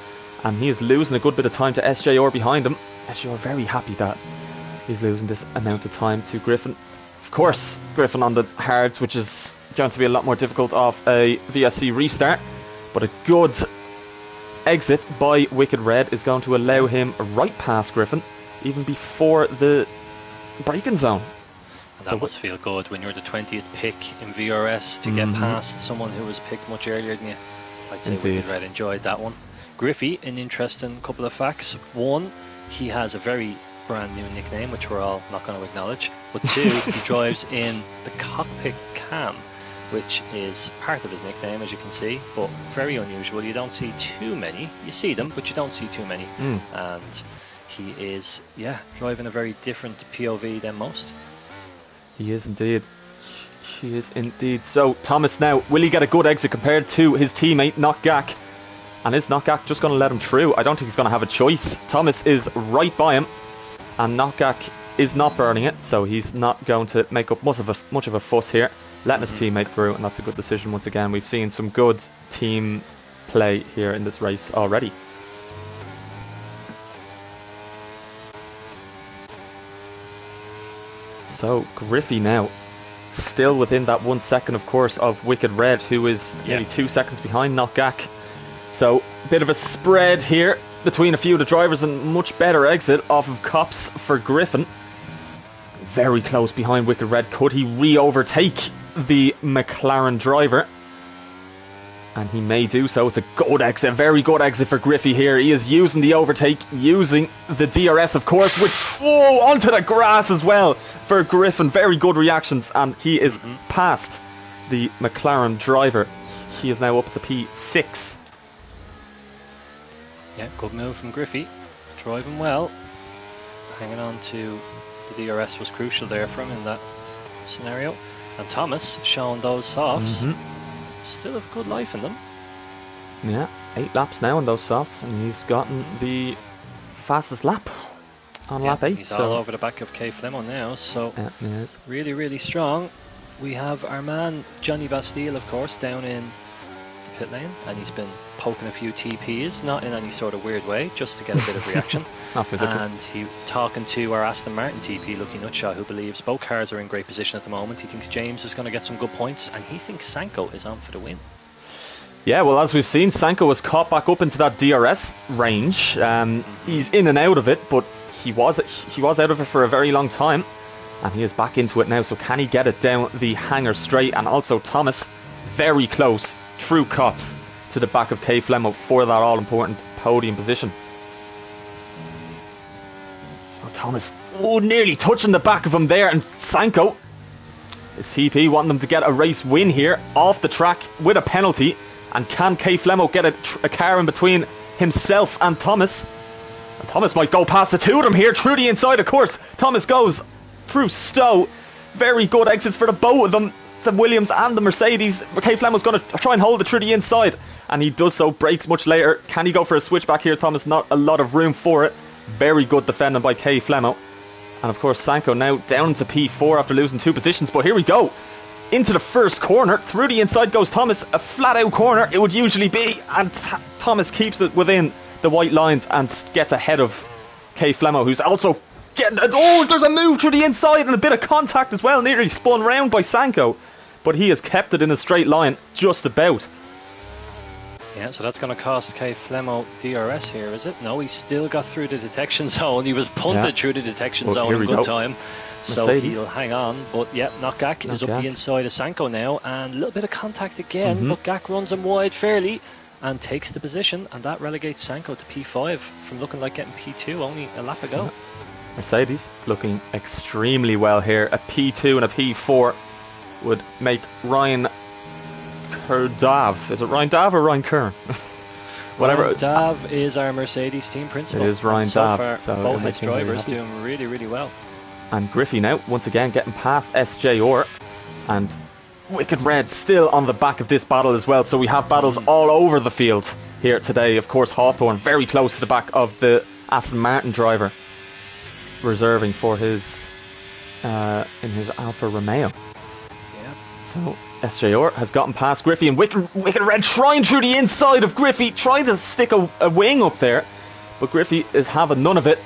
And he is losing a good bit of time to SJR behind him. SJR very happy that he's losing this amount of time to Griffin. course, Griffin on the hards, which is going to be a lot more difficult off a VSC restart. But a good exit by Wicked Red is going to allow him right past Griffin, even before the braking zone. And that must feel good when you're the 20th pick in VRS to get past someone who was picked much earlier than you. I'd say Wicked Red enjoyed that one. Griffey, an interesting couple of facts. One, he has a very brand new nickname, which we're all not going to acknowledge. But two, he drives in the cockpit cam, which is part of his nickname, as you can see, but very unusual. You don't see too many. You see them, but you don't see too many. And he is, driving a very different POV than most. He is indeed. He is indeed. So, Thomas now, will he get a good exit compared to his teammate, Knockgak? And is Knockgak just going to let him through? I don't think he's going to have a choice. Thomas is right by him, and Knockgak is not burning it, so he's not going to make up much of a fuss here, letting his teammate through, and that's a good decision once again. We've seen some good team play here in this race already. So, Griffey now, still within that 1 second, of course, of Wicked Red, who is nearly 2 seconds behind Knockgak. So, a bit of a spread here between a few of the drivers, and much better exit off of Cops for Griffin. Very close behind Wicked Red. Could he re-overtake the McLaren driver? And he may do so. It's a good exit, a very good exit for Griffey here. He is using the overtake, using the DRS, of course, which, onto the grass as well for Griffin. Very good reactions, and he is past the McLaren driver. He is now up to P6. Yeah, good move from Griffey. Driving well. Hanging on to the DRS was crucial there for him in that scenario. And Thomas showing those softs. Still have good life in them. Yeah, 8 laps now on those softs, and he's gotten the fastest lap on lap 8. He's all over the back of K Flemo now, so really, really strong. We have our man Johnny Bastille, of course, down in the pit lane, and he's been poking a few TPs, not in any sort of weird way, just to get a bit of reaction. And he talking to our Aston Martin TP, Lucky Nutshot, who believes both cars are in great position at the moment. He thinks James is going to get some good points, and he thinks Sanko is on for the win. Yeah, well, as we've seen, Sanko was caught back up into that DRS range. He's in and out of it, but he was out of it for a very long time, and he is back into it now. So can he get it down the hanger straight? And also Thomas, very close, through Cops to the back of K Flemo for that all-important podium position. So Thomas, nearly touching the back of him there, and Sanko, his TP, wanting them to get a race win here off the track with a penalty. And can K Flemo get a car in between himself and Thomas? And Thomas might go past the two of them here through the inside, of course. Thomas goes through Stowe. Very good exits for the both of them, the Williams and the Mercedes. K Flemo's going to try and hold it through the inside, and he does so, brakes much later. Can he go for a switchback here, Thomas? Not a lot of room for it. Very good defending by K Flemo. And of course Sanko now down to P4 after losing 2 positions. But here we go. Into the first corner, through the inside goes Thomas, a flat out corner it would usually be, and Thomas keeps it within the white lines and gets ahead of K Flemo, who's also getting, there's a move through the inside and a bit of contact as well, nearly spun round by Sanko, but he has kept it in a straight line, just about. Yeah, so that's going to cost K Flemo DRS here, is it? No, he still got through the detection zone. He was punted through the detection zone in good time. So he'll hang on. But yeah, Knockgak is up the inside of Sanko now. And a little bit of contact again. But Gak runs him wide fairly and takes the position. And that relegates Sanko to P5 from looking like getting P2 only a lap ago. Mercedes looking extremely well here. A P2 and a P4 would make Ryan Kurdav. Is it Ryan Dav or Ryan Kern? Whatever. Ryan Dav is our Mercedes team principal. It is Ryan Dav. Far, so both his drivers doing really, really well. And Griffey now, once again, getting past SJR. And Wicked Red still on the back of this battle as well. So we have battles all over the field here today. Of course, Hawthorne very close to the back of the Aston Martin driver, reserving for his in his Alfa Romeo. Yeah. So SJR has gotten past Griffey, and Wicked Red trying through the inside of Griffey, trying to stick a wing up there, but Griffey is having none of it,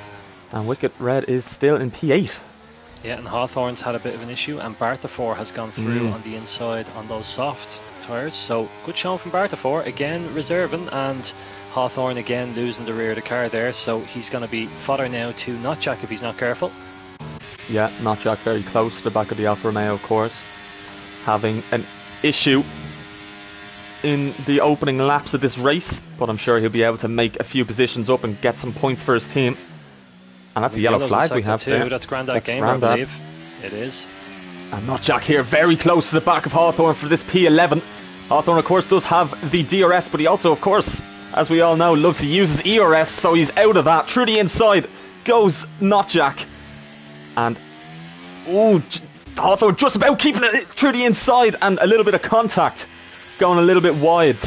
and Wicked Red is still in P8. Yeah, and Hawthorne's had a bit of an issue, and Bartafor has gone through on the inside on those soft tyres. So good showing from Bartafor, again reserving, and Hawthorne again losing the rear of the car there. So he's going to be fodder now to Notjack if he's not careful. Yeah, Notjack very close to the back of the Alfa Romeo, of course, having an issue in the opening laps of this race, but I'm sure he'll be able to make a few positions up and get some points for his team. And that's a yellow flag we have there. That's Grandad Gamer, I believe. It is. And Notjack here very close to the back of Hawthorne for this P11. Hawthorne, of course, does have the DRS, but he also, of course, as we all know, loves to use his ERS, so he's out of that. Through the inside goes Notjack. And, Hawthorne just about keeping it through the inside, and a little bit of contact going a little bit wide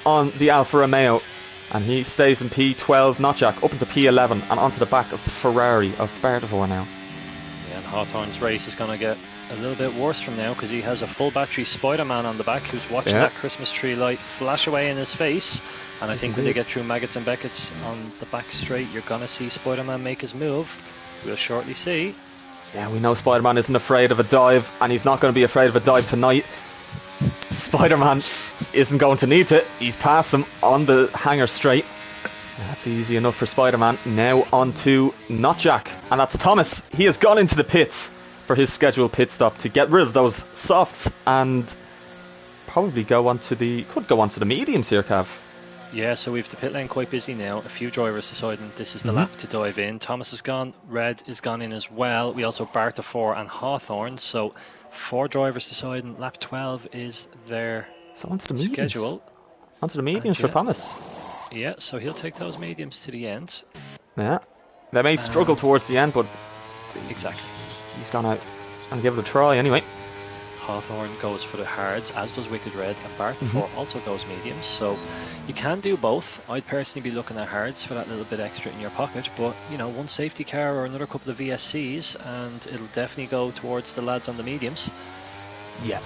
on the Alfa Romeo. And he stays in P12, Notjack up into P11 and onto the back of the Ferrari of Bartafor now. Yeah, and Hawthorne's race is going to get a little bit worse from now because he has a full battery Spider-Man on the back who's watching that Christmas tree light flash away in his face. And I think when they get through Maggots and Beckett's on the back straight, you're going to see Spider-Man make his move. We'll shortly see. Yeah, we know Spider-Man isn't afraid of a dive, and he's not going to be afraid of a dive tonight. Spider-Man isn't going to need it. He's past him on the hanger straight. That's easy enough for Spider-Man. Now on to Notjack, and that's Thomas. He has gone into the pits for his scheduled pit stop to get rid of those softs and probably could go onto the mediums here, Cav. Yeah, so we've the pit lane quite busy now. A few drivers deciding this is the lap to dive in. Thomas is gone, Red is gone in as well. We also Bartafor and Hawthorne, so 4 drivers deciding lap 12 is their schedule. Onto the mediums for Thomas. Yeah, so he'll take those mediums to the end. Yeah, they may struggle towards the end, but exactly, he's gonna give it a try anyway. Hawthorne goes for the hards, as does Wicked Red, and Bartafor also goes mediums. So you can do both. I'd personally be looking at hards for that little bit extra in your pocket, but you know, one safety car or another couple of VSCs, and it'll definitely go towards the lads on the mediums. Yeah.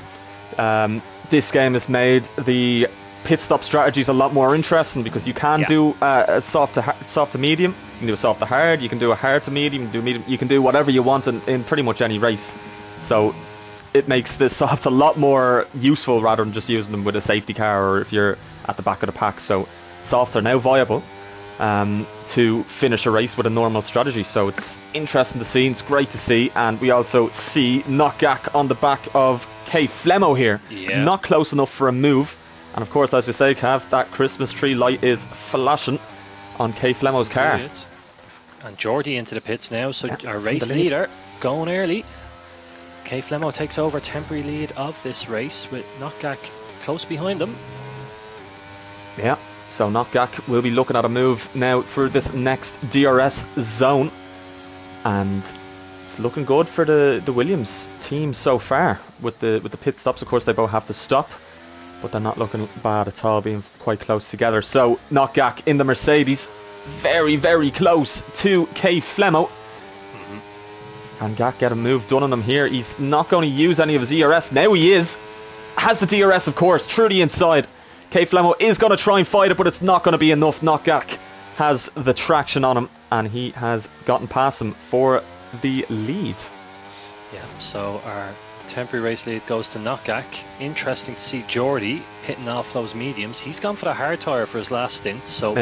This game has made the pit stop strategies a lot more interesting because you can do a soft to medium, you can do a soft to hard, you can do a hard to medium, you can do whatever you want in pretty much any race. So it makes the softs a lot more useful rather than just using them with a safety car or if you're at the back of the pack. So softs are now viable to finish a race with a normal strategy. So it's interesting to see, it's great to see, and we also see Notjack on the back of K Flemo here. Yeah. Not close enough for a move. And of course, as you say, Cav, that Christmas tree light is flashing on K Flemo's car. Brilliant. And Geordie into the pits now, so our race leader going early. K Flemo takes over temporary lead of this race with Notjack close behind him. Yeah, so Notjack will be looking at a move now for this next DRS zone. And it's looking good for the Williams team so far with the pit stops. Of course, they both have to stop, but they're not looking bad at all, being quite close together. So Notjack in the Mercedes, very, very close to K Flemo. Can Gak get a move done on him here? He's not going to use any of his ERS. Now he is. Has the DRS, of course, through the inside. K Flemo is going to try and fight it, but it's not going to be enough. Notjack has the traction on him, and he has gotten past him for the lead. Yeah, so our temporary race lead goes to Notjack. Interesting to see Geordie hitting off those mediums. He's gone for the hard tyre for his last stint, so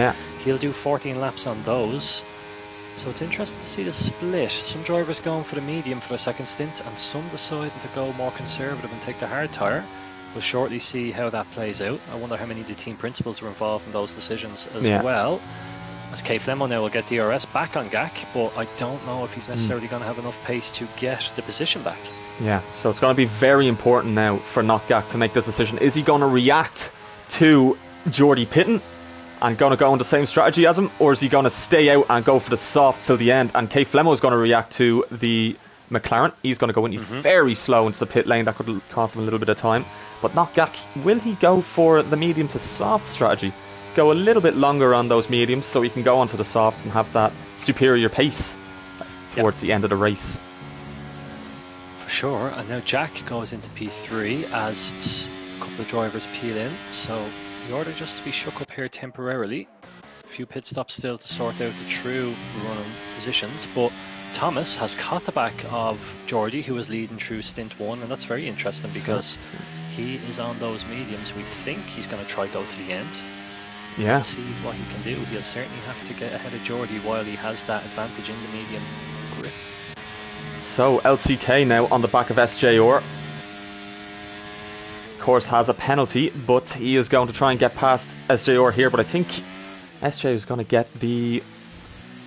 he'll do 14 laps on those. So it's interesting to see the split. Some drivers going for the medium for the second stint, and some deciding to go more conservative and take the hard tyre. We'll shortly see how that plays out. I wonder how many of the team principals were involved in those decisions as well. As K Flemo now will get DRS back on Gak, but I don't know if he's necessarily going to have enough pace to get the position back. Yeah, so it's going to be very important now for Notjack to make this decision. Is he going to react to Geordie pitting and going to go on the same strategy as him, or is he going to stay out and go for the soft till the end? And K Flemo is going to react to the McLaren. He's going to go in. He's very slow into the pit lane. That could cost him a little bit of time. But Notjack, will he go for the medium to soft strategy? Go a little bit longer on those mediums so he can go onto the softs and have that superior pace towards the end of the race. For sure. And now Jack goes into P3 as a couple of drivers peel in. So the order just to be shook up here temporarily. A few pit stops still to sort out the true running positions, but Thomas has caught the back of Geordie, who was leading through stint 1, and that's very interesting because he is on those mediums. We think he's going to try go to the end. Yeah. Let's see what he can do. He'll certainly have to get ahead of Geordie while he has that advantage in the medium grip. So LCK now on the back of SJR. Of course has a penalty, but he is going to try and get past SJR here, but I think SJ is going to get the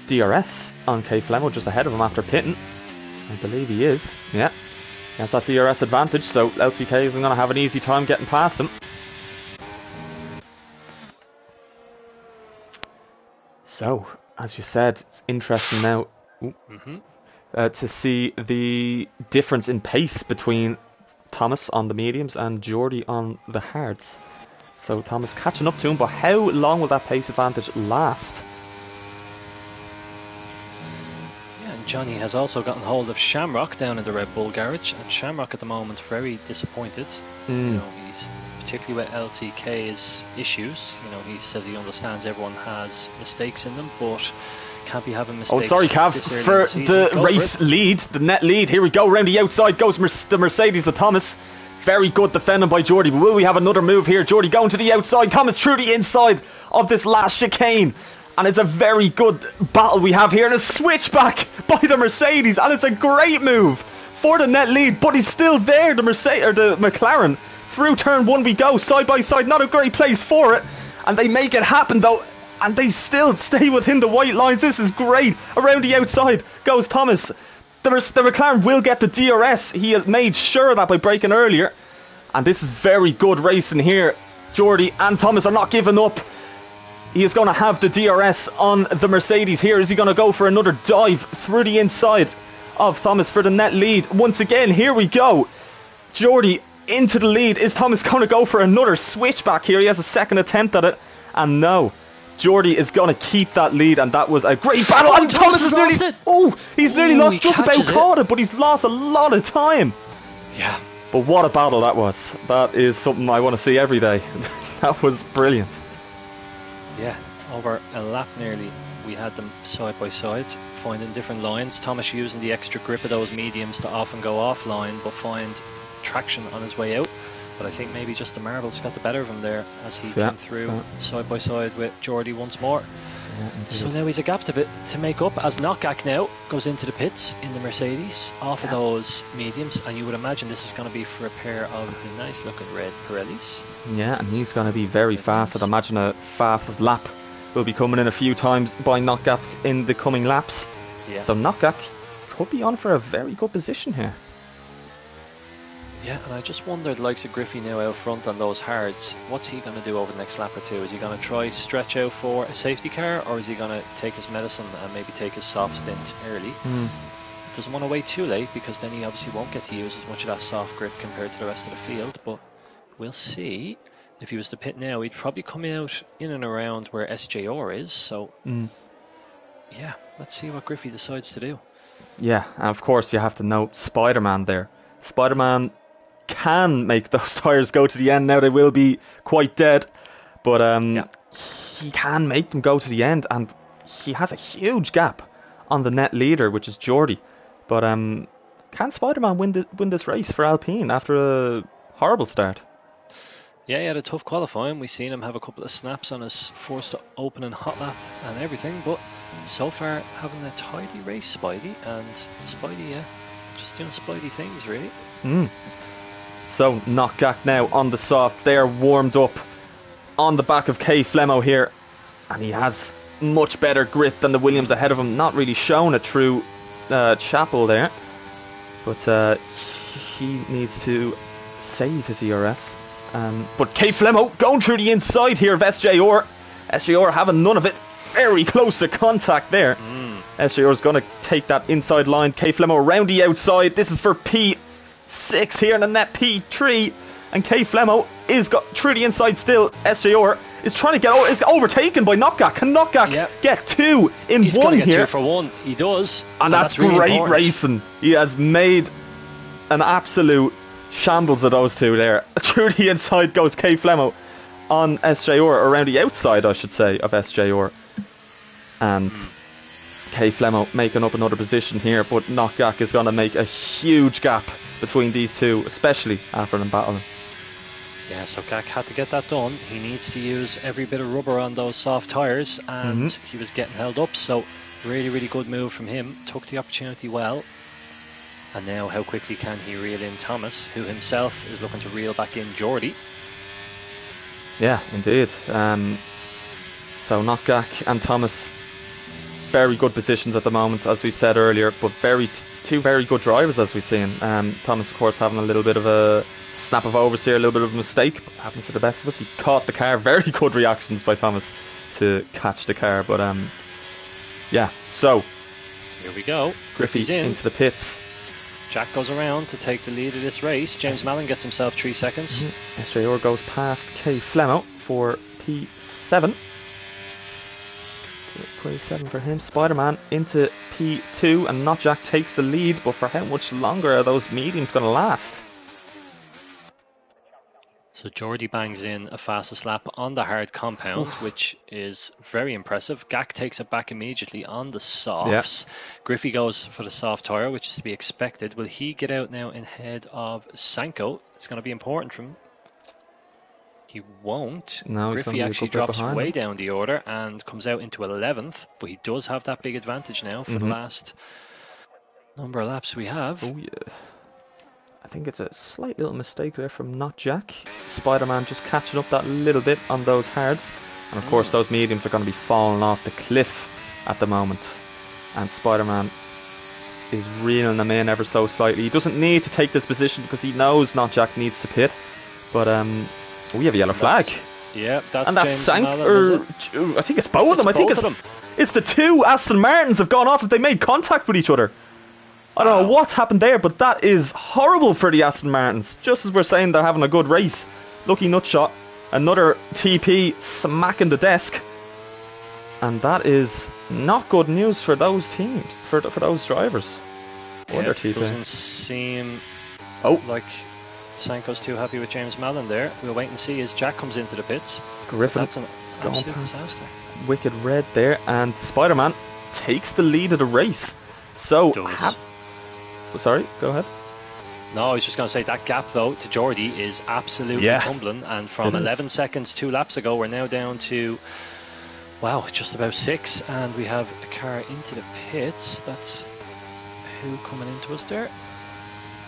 DRS on K Flemo just ahead of him after pitting. I believe he is. Yeah. He has that DRS advantage, so LCK isn't going to have an easy time getting past him. So, as you said, it's interesting now to see the difference in pace between Thomas on the mediums and Geordie on the hards. So Thomas catching up to him, but how long will that pace advantage last? Yeah, and Johnny has also gotten hold of Shamrock down in the Red Bull garage, and Shamrock at the moment very disappointed. You know, he's particularly with LCK's issues. You know, he says he understands everyone has mistakes in them, but can't be having mistakes. Oh, sorry, Cav, for the race lead, the net lead. Here we go, round the outside goes the Mercedes of Thomas. Very good defending by Geordie, but will we have another move here? Geordie going to the outside, Thomas through the inside of this last chicane. And it's a very good battle we have here, and a switchback by the Mercedes, and it's a great move for the net lead, but he's still there, the McLaren. Through turn 1 we go, side by side, not a great place for it, and they make it happen though, and they still stay within the white lines. This is great. Around the outside goes Thomas. The McLaren will get the DRS. He had made sure of that by braking earlier, and this is very good racing here. Geordie and Thomas are not giving up. He is going to have the DRS on the Mercedes here. Is he going to go for another dive through the inside of Thomas for the net lead? Once again, here we go. Geordie into the lead. Is Thomas going to go for another switchback here? He has a second attempt at it, and no. Geordie is going to keep that lead, and that was a great battle. And Thomas is nearly... Oh, he's nearly lost, just about caught it, but he's lost a lot of time. Yeah. But what a battle that was. That is something I want to see every day. That was brilliant. Yeah, over a lap nearly, we had them side by side, finding different lines. Thomas using the extra grip of those mediums to often go offline, but find traction on his way out. But I think maybe just the marbles got the better of him there as he came through side by side with Geordie once more. So now he's a gap to make up as Knockback now goes into the pits in the Mercedes off of those mediums, and you would imagine this is going to be for a pair of the nice looking red Pirellis. Yeah, and he's going to be very fast. I'd imagine a fastest lap will be coming in a few times by Knockback in the coming laps. Yeah. So Knockback could be on for a very good position here. Yeah, and I just wondered, likes of Griffey now out front on those hards, what's he going to do over the next lap or two? Is he going to try stretch out for a safety car, or is he going to take his medicine and maybe take his soft stint early? Doesn't want to wait too late, because then he obviously won't get to use as much of that soft grip compared to the rest of the field, but we'll see. If he was to pit now, he'd probably come out in and around where SJR is, so yeah, let's see what Griffey decides to do. Yeah, and of course you have to note Spider-Man there. Spider-Man can make those tyres go to the end. Now they will be quite dead, but he can make them go to the end, and he has a huge gap on the net leader, which is Geordie. But can Spider-Man win this race for Alpine after a horrible start? Yeah, he had a tough qualifying. We've seen him have a couple of snaps on his first opening hot lap and everything, but so far having a tidy race, Spidey, and Spidey, just doing Spidey things, really. So Knockback now on the softs. They are warmed up on the back of K Flemo here, and he has much better grip than the Williams ahead of him. Not really shown it through Chapel there, but he needs to save his ERS. But K Flemo going through the inside here of SJR. SJR having none of it. Very close to contact there. SJR is going to take that inside line. K Flemo around the outside. This is for P6 here in the net P3. And K Flemo is got through the inside still. SJR is trying to get over. Is overtaken by Knockback. Can Knockback get two in He's one get here? 2 for 1. He does. And that's really great important. racing. He has made an absolute shambles of those two there. Through the inside goes K Flemo on SJR, around the outside I should say of SJR, and K Flemo making up another position here, but Knockback is going to make a huge gap between these two, especially after them battling. Yeah, so Gak had to get that done. He needs to use every bit of rubber on those soft tyres, and he was getting held up, so really, really good move from him. Took the opportunity well. And now how quickly can he reel in Thomas, who himself is looking to reel back in Geordie. Yeah, indeed. So Knockback and Thomas, very good positions at the moment, as we've said earlier, but two very good drivers, as we've seen. Thomas, of course, having a little bit of a snap of oversteer, a little bit of a mistake, but happens to the best of us. He caught the car. Very good reactions by Thomas to catch the car, but yeah. So here we go. Griffey into the pits. Jack goes around to take the lead of this race. James Mallon gets himself 3 seconds. SJR goes past K Flemo for P7. P7 for him. Spider-Man into P2, and Not Jack takes the lead, but for how much longer are those mediums going to last? So Geordie bangs in a fastest lap on the hard compound, which is very impressive. Gak takes it back immediately on the softs. Yeah. Griffey goes for the soft tyre, which is to be expected. Will he get out now in head of Sanko? It's going to be important for him. He won't. No, Griffey actually drops way down the order and comes out into 11th, but he does have that big advantage now for the last number of laps we have. Oh yeah. I think it's a slight little mistake there from Not Jack. Spider-Man just catching up that little bit on those hards. And of course those mediums are going to be falling off the cliff at the moment. And Spider-Man is reeling them in ever so slightly. He doesn't need to take this position because he knows Not Jack needs to pit. But we have a yellow flag. Yeah, that's and James Mallon, I think it's both of them. It's the two Aston Martins have gone off if they made contact with each other. I don't know what's happened there, but that is horrible for the Aston Martins. Just as we're saying they're having a good race. Lucky nutshot. Another TP smacking the desk. And that is not good news for those teams, for those drivers. Or their TP. Doesn't seem like Sanko's too happy with James Mallon there. We'll wait and see as Jack comes into the pits. Griffin. That's an absolute disaster. Wicked red there, and Spider-Man takes the lead of the race. So, sorry, go ahead. No, I was just going to say that gap though to Geordie is absolutely tumbling, and from 11 seconds 2 laps ago we're now down to just about 6, and we have a car into the pits. That's who coming into us there?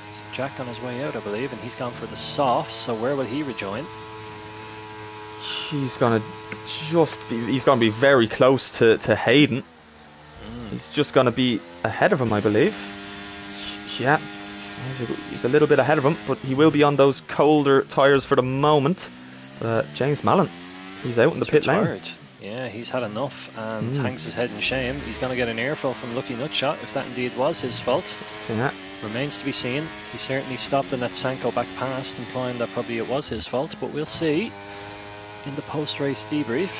It's Jack on his way out, I believe, and he's gone for the softs. So where will he rejoin? He's gonna be very close to Hayden. He's just gonna be ahead of him, I believe. Yeah, he's a little bit ahead of him, but he will be on those colder tyres for the moment. James Mallon, he's out in the pit lane. Yeah, he's had enough and hangs his head in shame. He's going to get an earful from Lucky Nutshot if that indeed was his fault. Yeah. Remains to be seen. He certainly stopped and let Sanko back past, implying that probably it was his fault, but we'll see in the post-race debrief.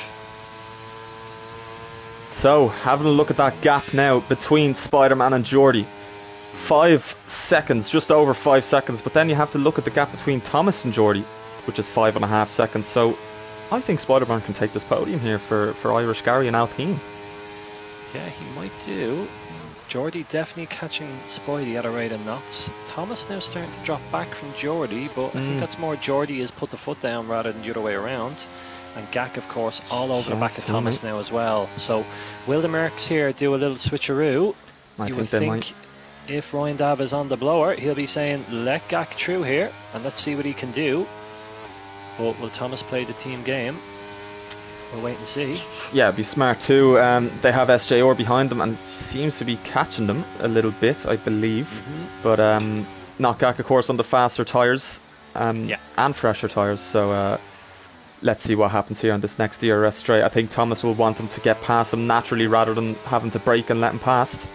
So, having a look at that gap now between Spider-Man and Geordie. 5 seconds, just over 5 seconds, but then you have to look at the gap between Thomas and Geordie, which is 5.5 seconds. So I think Spider-Man can take this podium here for Irish Gary and Alpine. Yeah, he might do. Geordie definitely catching Spidey at a rate of knots. Thomas now starting to drop back from Geordie, but I think that's more Geordie has put the foot down rather than the other way around. And Gak, of course, all over the back of Thomas now as well. So will the Mercs here do a little switcheroo? I think they might. If Ryan Dav is on the blower, he'll be saying, let Gak through here and let's see what he can do. But will Thomas play the team game? We'll wait and see. Yeah, it'd be smart too. They have SJR behind them and seems to be catching them a little bit, I believe. But not Gak, of course, on the faster tyres and fresher tyres. So let's see what happens here on this next VRS straight. I think Thomas will want them to get past him naturally rather than having to brake and let him past.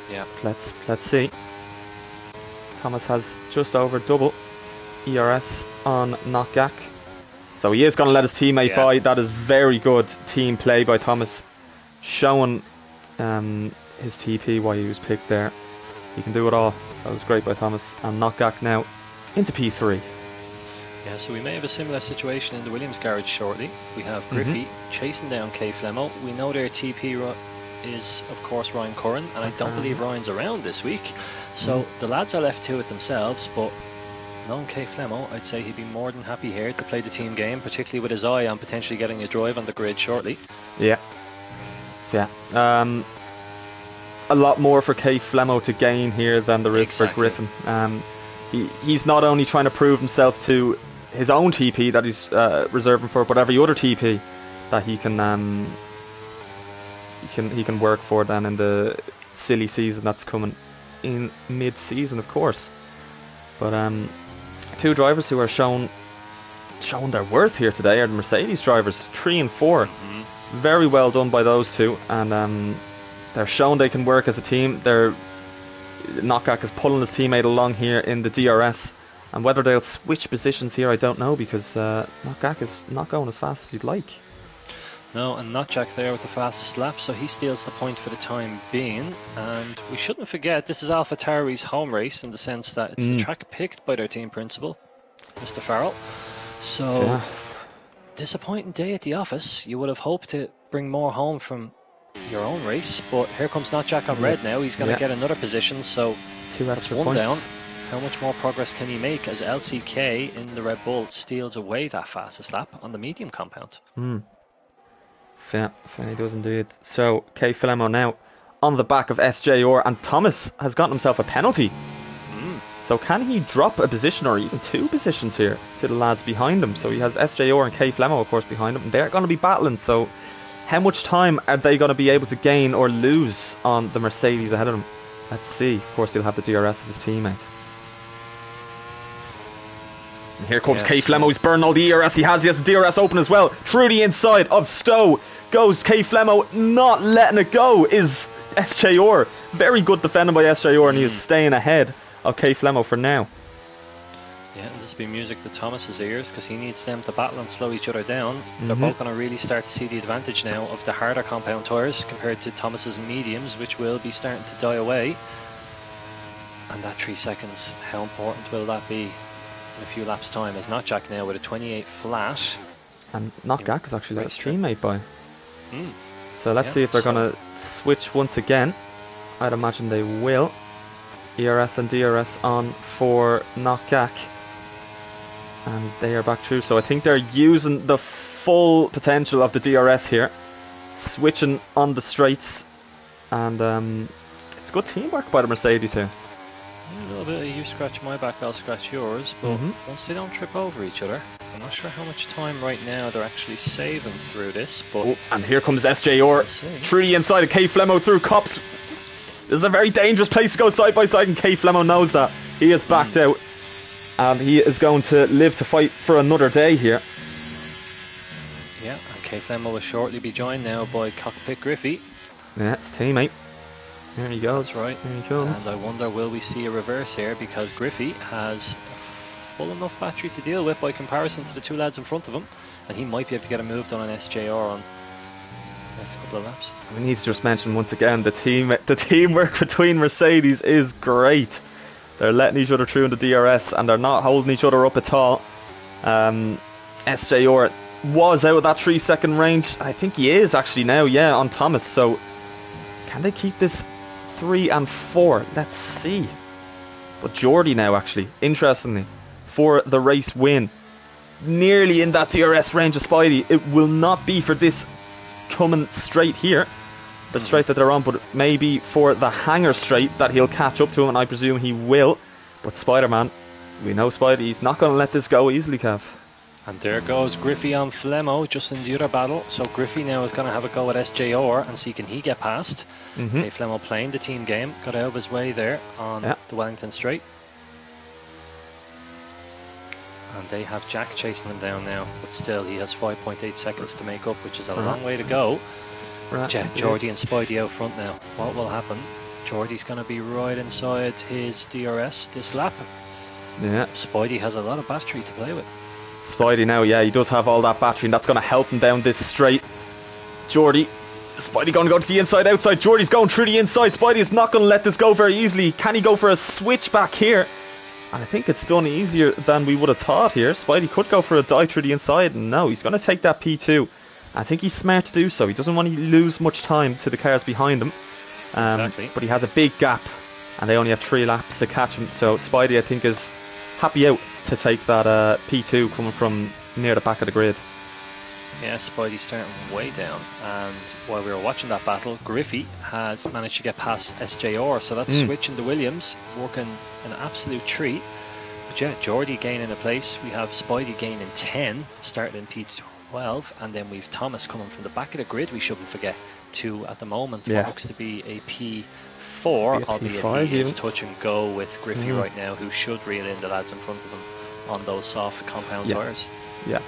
Yeah. Let's see. Thomas has just over double ERS on Knockback. So he is going to let his teammate by. That is very good team play by Thomas. Showing his TP why he was picked there. He can do it all. That was great by Thomas. And Knockback now into P3. Yeah, so we may have a similar situation in the Williams garage shortly. We have Griffey chasing down K Flemo. We know their TP is, of course, Ryan Curran, and I don't believe Ryan's around this week. So the lads are left to it themselves, but knowing Kay Flemo, I'd say he'd be more than happy here to play the team game, particularly with his eye on potentially getting a drive on the grid shortly. Yeah. A lot more for Kay Flemo to gain here than there is for Griffin. He's not only trying to prove himself to his own TP that he's reserving for, but every other TP that he can work for then in the silly season that's coming in mid-season, of course. But two drivers who are shown their worth here today are the Mercedes drivers, 3 and 4. Very well done by those two, and they're shown they can work as a team. Knockback is pulling his teammate along here in the DRS, and whether they'll switch positions here I don't know, because Knockback is not going as fast as you'd like. No, and not Jack there with the fastest lap, so he steals the point for the time being. And we shouldn't forget, this is AlphaTauri's home race in the sense that it's the track picked by their team principal, Mr. Farrell. So, disappointing day at the office. You would have hoped to bring more home from your own race, but here comes Not Jack on red now. He's going to get another position, so 2 extra one points down. How much more progress can he make as LCK in the Red Bull steals away that fastest lap on the medium compound? Yeah, he does indeed. So, Kay Flemo now on the back of SJR, and Thomas has gotten himself a penalty. So can he drop a position or even 2 positions here to the lads behind him? So he has SJR and Kay Flemo, of course, behind him, and they're going to be battling. So how much time are they going to be able to gain or lose on the Mercedes ahead of them? Let's see. Of course, he'll have the DRS of his teammate. And here comes Kay Flemo. He's burning all the DRS he has. He has the DRS open as well. Through the inside of Stowe goes Kay Flemo. Not letting it go is SJR. Very good defending by SJR, and he is staying ahead of Kay Flemo for now. Yeah, and this will be music to Thomas's ears, because he needs them to battle and slow each other down. They're both going to really start to see the advantage now of the harder compound tyres compared to Thomas's mediums, which will be starting to die away. And that 3 seconds, how important will that be in a few laps time? As Not Jack now with a 28 flat. And Not Jack has actually let his teammate by. So let's see if they're going to switch once again. I'd imagine they will. ERS and DRS on for Knockback, and they are back through. So I think they're using the full potential of the DRS here, switching on the straights, and it's good teamwork by the Mercedes here. A little bit of you scratch my back, I'll scratch yours, but once they don't trip over each other, I'm not sure how much time right now they're actually saving through this. But and here comes SJR through the inside of Kay Flemo through Cops. This is a very dangerous place to go side by side, and Kay Flemo knows that. He is backed out, and he is going to live to fight for another day here. Yeah, and Kay Flemo will shortly be joined now by Cockpit Griffey. Yeah, it's teammate. There he goes. That's right. There he comes. And I wonder, will we see a reverse here, because Griffey has full enough battery to deal with by comparison to the 2 lads in front of him, and he might be able to get a move done on SJR on next couple of laps. We need to just mention once again the teamwork between Mercedes is great. They're letting each other through in the DRS, and they're not holding each other up at all. SJR was out of that 3 second range. I think he is actually now, on Thomas. So can they keep this 3 and 4? Let's see. But Geordie now, actually, interestingly, for the race win, nearly in that DRS range of Spidey. It will not be for this coming straight here, the straight that they're on, but maybe for the hanger straight that he'll catch up to him, and I presume he will. But Spider-Man, we know Spidey, he's not going to let this go easily, Cav. And there goes Griffey on Flemo just in the other battle. So Griffey now is going to have a go at SJR and see can he get past. Okay, Flemo playing the team game, got out of his way there on the Wellington straight. And they have Jack chasing him down now, but still he has 5.8 seconds to make up, which is a long way to go. Geordie and Spidey out front now. What will happen? Geordie's going to be right inside his DRS this lap. Spidey has a lot of battery to play with. Spidey now, he does have all that battery, and that's going to help him down this straight. Spidey going to go to the inside, outside. Geordie's going through the inside. Spidey is not going to let this go very easily. Can he go for a switch back here? And I think it's done easier than we would have thought here. Spidey could go for a dive through the inside. No, he's going to take that P2 I think he's smart to do so. He doesn't want to lose much time to the cars behind him. Exactly. But he has a big gap, and they only have 3 laps to catch him. So Spidey, I think, is happy out to take that P2 coming from near the back of the grid. Yeah, Spidey's starting way down, and while we were watching that battle, Griffey has managed to get past SJR, so that's switching the Williams, working an absolute treat. But yeah, Geordie gaining a place, we have Spidey gaining 10, starting in P12, and then we've Thomas coming from the back of the grid, we shouldn't forget, 2 at the moment, what looks to be a P4, albeit P5, he is touch and go with Griffey right now, who should reel in the lads in front of him on those soft compound tyres. Yeah.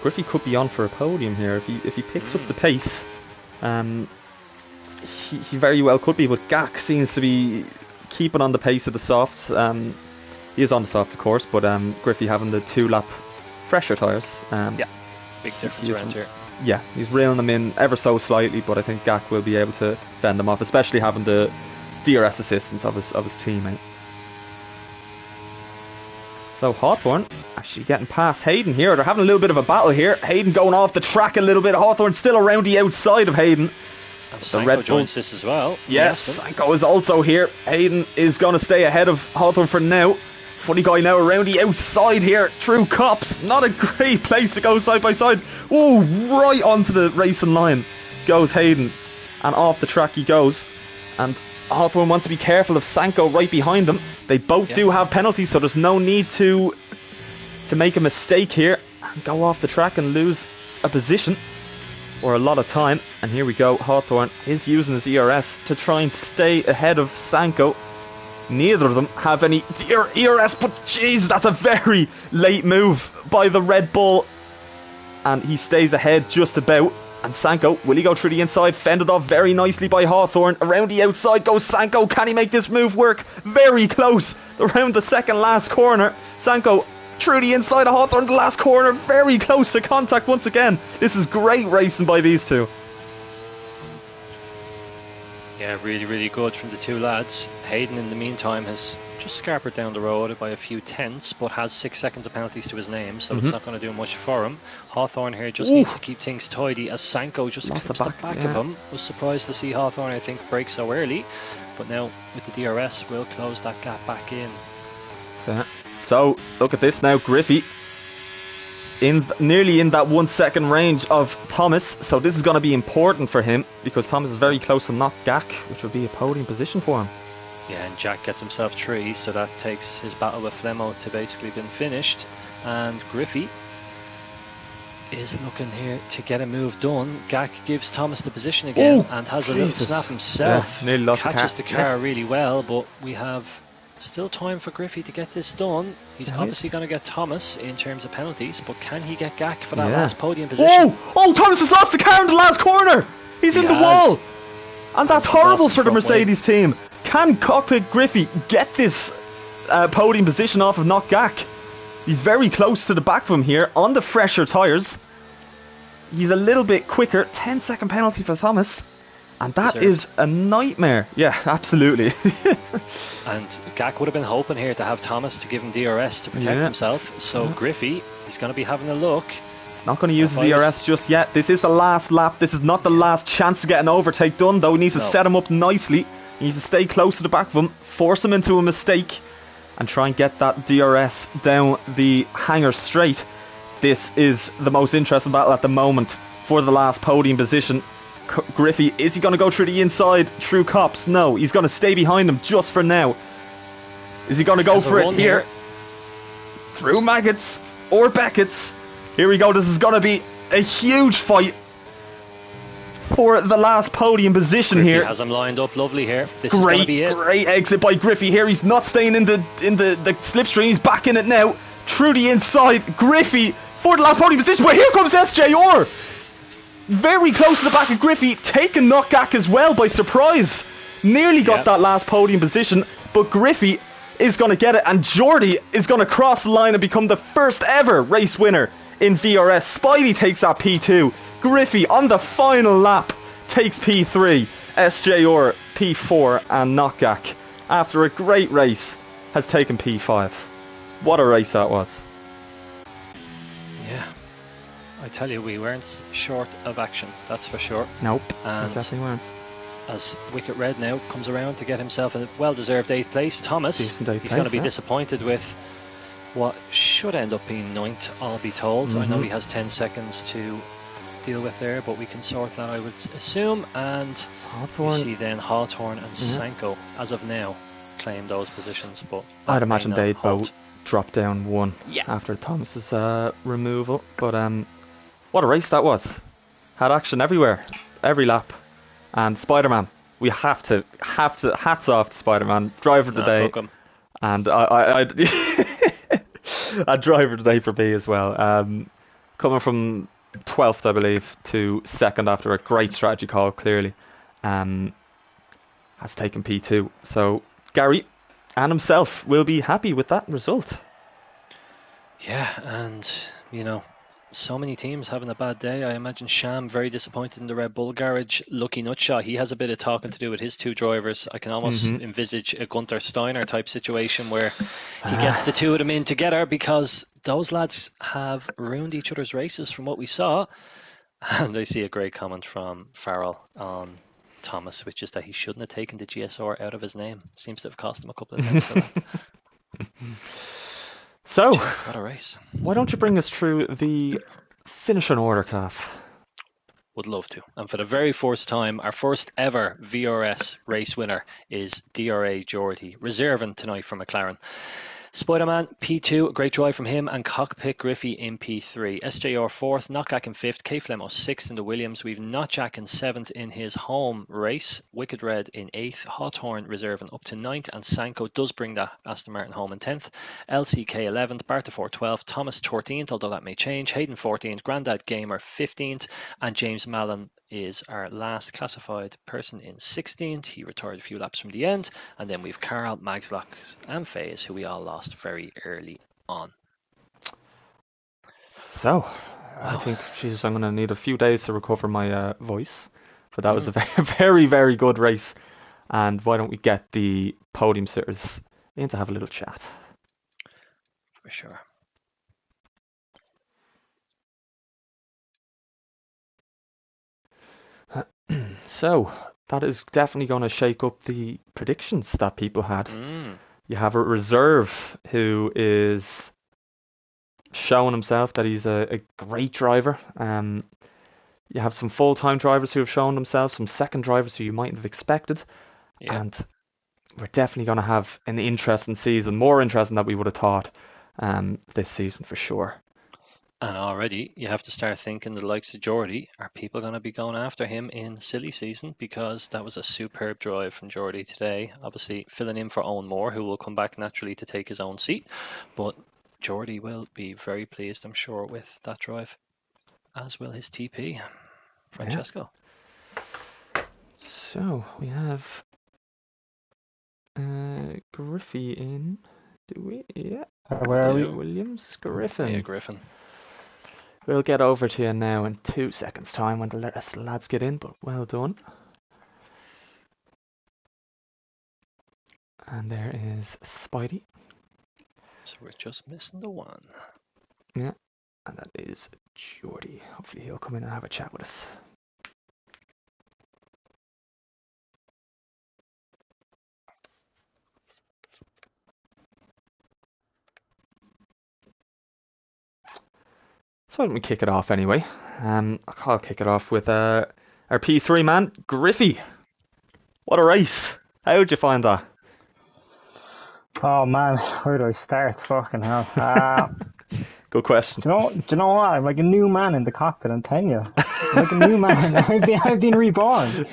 Griffey could be on for a podium here if he picks up the pace. He very well could be, but Gak seems to be keeping on the pace of the softs. He is on the softs, of course, but Griffey having the 2-lap fresher tyres. Big difference around here. Yeah, he's reeling them in ever so slightly, but I think Gak will be able to fend them off, especially having the DRS assistance of his teammate. So Hawthorne actually getting past Hayden here. They're having a little bit of a battle here. Hayden going off the track a little bit. Hawthorne still around the outside of Hayden. And Sanko joins this as well. Yes, Sanko is also here. Hayden is going to stay ahead of Hawthorne for now. Funny guy now around the outside here. Through Cops. Not a great place to go side by side. Oh, right onto the racing line goes Hayden. And off the track he goes. And Hawthorne want to be careful of Sanko right behind them. They both do have penalties, so there's no need to make a mistake here and go off the track and lose a position or a lot of time. And here we go, Hawthorne is using his ERS to try and stay ahead of Sanko. Neither of them have any ERS, but jeez, that's a very late move by the Red Bull. And he stays ahead just about. And Sanko, will he go through the inside? Fended off very nicely by Hawthorne. Around the outside goes Sanko. Can he make this move work? Very close. Around the second last corner. Sanko through the inside of Hawthorne. The last corner. Very close to contact once again. This is great racing by these two. Yeah, really, really good from the two lads. Hayden, in the meantime, has just scarpered down the road by a few tenths, but has 6 seconds of penalties to his name, so it's not going to do much for him. Hawthorne here just needs to keep things tidy as Sanko just clips the back of him. Was surprised to see Hawthorne, I think, break so early, but now with the DRS, we'll close that gap back in. So, look at this now, Griffey nearly in that 1 second range of Thomas, so this is going to be important for him because Thomas is very close to knock Gak, which would be a podium position for him. Yeah, and Jack gets himself 3, so that takes his battle with Flemo to basically been finished, and Griffey is looking here to get a move done. Gak gives Thomas the position again and has a little snap himself. Nearly lost catches the car really well, but we have still time for Griffey to get this done. He's obviously going to get Thomas in terms of penalties, but can he get Gak for that last podium position? Oh, Thomas has lost the car in the last corner. He's in the wall. And that's horrible for the Mercedes team. Can Cockpit Griffey get this podium position off of Knock Gak? He's very close to the back of him here on the fresher tyres. He's a little bit quicker. 10-second penalty for Thomas. And that is a nightmare. Yeah, absolutely. And Gak would have been hoping here to have Thomas to give him DRS to protect himself. So Griffey, he's going to be having a look. He's not going to use his DRS just yet. This is the last lap. This is not the last chance to get an overtake done, though. He needs to set him up nicely. He needs to stay close to the back of him, force him into a mistake, and try and get that DRS down the hangar straight. This is the most interesting battle at the moment for the last podium position. Griffey, is he going to go through the inside, through Cops? No, he's going to stay behind him just for now. Is he going to go for it here? Through Maggots or Beckett's. Here we go, this is going to be a huge fight for the last podium position. Griffey here has him lined up lovely here. This is going to be it. Great exit by Griffey here. He's not staying in the slipstream. He's back in it now. Through the inside, Griffey for the last podium position. But here comes SJR. Very close to the back of Griffey, taking Knockgak as well by surprise. Nearly got that last podium position, but Griffey is going to get it, and Geordie is going to cross the line and become the first ever race winner in VRS. Spidey takes that P2. Griffey on the final lap takes P3. SJR P4, and Knockgak, after a great race, has taken P5. What a race that was. Yeah. I tell you, we weren't short of action, that's for sure. Nope, And we definitely weren't. As Wicket Red now comes around to get himself a well-deserved 8th place, Thomas, Decent 8th he's place, going to be yeah. disappointed with what should end up being 9th, I'll be told. I know he has 10 seconds to deal with there, but we can sort that, I would assume. And Hawthorne. you see then Hawthorne and Sanko, as of now, claim those positions. But I'd imagine they'd both drop down one Yeah. after Thomas's removal. But what a race that was! Had action everywhere, every lap. And Spider-Man, we have to hats off to Spider-Man, driver of the day. Fuck him. And I a driver of the day for me as well. Coming from 12th, I believe, to 2nd after a great strategy call, clearly. Has taken P2. So Gary and himself will be happy with that result. Yeah, and you know, so many teams having a bad day. I imagine Sham very disappointed in the Red Bull garage. Lucky Nutshot, he has a bit of talking to do with his two drivers. I can almost envisage a Gunther Steiner type situation where he gets the two of them in together, because those lads have ruined each other's races from what we saw. And I see a great comment from Farrell on Thomas, which is that he shouldn't have taken the GSR out of his name. Seems to have cost him a couple of points for that. So, what a race. Why don't you bring us through the finishing order, Calf? Would love to. And for the very first time, our first ever VRS race winner is DRA Geordie, reserving tonight for McLaren. Spider-Man P2, great drive from him, and Cockpit Griffey in P3. SJR 4th, Knockjack in 5th, K Flemo 6th in the Williams. We've Notjack in 7th in his home race, Wicked Red in 8th, Hawthorne reserving up to 9th, and Sanko does bring that Aston Martin home in 10th. LCK 11th, Bartafor 12th, Thomas 14th, although that may change, Hayden 14th, Grandad Gamer 15th, and James Mallon is our last classified person in 16th. He retired a few laps from the end. And then we've Carl, Magslock and FaZe, who we all lost very early on. So, I think, Jesus, I'm going to need a few days to recover my voice. But that was a very, very, very good race. And why don't we get the podium sitters in to have a little chat? For sure. So, that is definitely going to shake up the predictions that people had. You have a reserve who is showing himself that he's a great driver. You have some full-time drivers who have shown themselves, some second drivers who you mightn't have expected. Yeah. And we're definitely going to have an interesting season, more interesting than we would have thought this season for sure. And already you have to start thinking the likes of Geordie, are people going to be going after him in silly season? Because that was a superb drive from Geordie today. Obviously filling in for Owen Moore, who will come back naturally to take his own seat. But Geordie will be very pleased, I'm sure, with that drive, as will his TP, Francesco. Yeah. So we have Griffey in. Do we? Yeah. Where are we? Williams, Griffin. Yeah, Griffin. We'll get over to you now in 2 seconds' time when the rest of the lads get in, but well done. And there is Spidey. So we're just missing the one. Yeah, and that is Geordie. Hopefully he'll come in and have a chat with us. So why don't we kick it off anyway? I'll kick it off with our P3 man, Griffey. What a race! How did you find that? Oh man, where do I start? Fucking hell. Good question. Do you know what? I'm like a new man in the cockpit, I'm telling you. I'm like a new man. I've been reborn.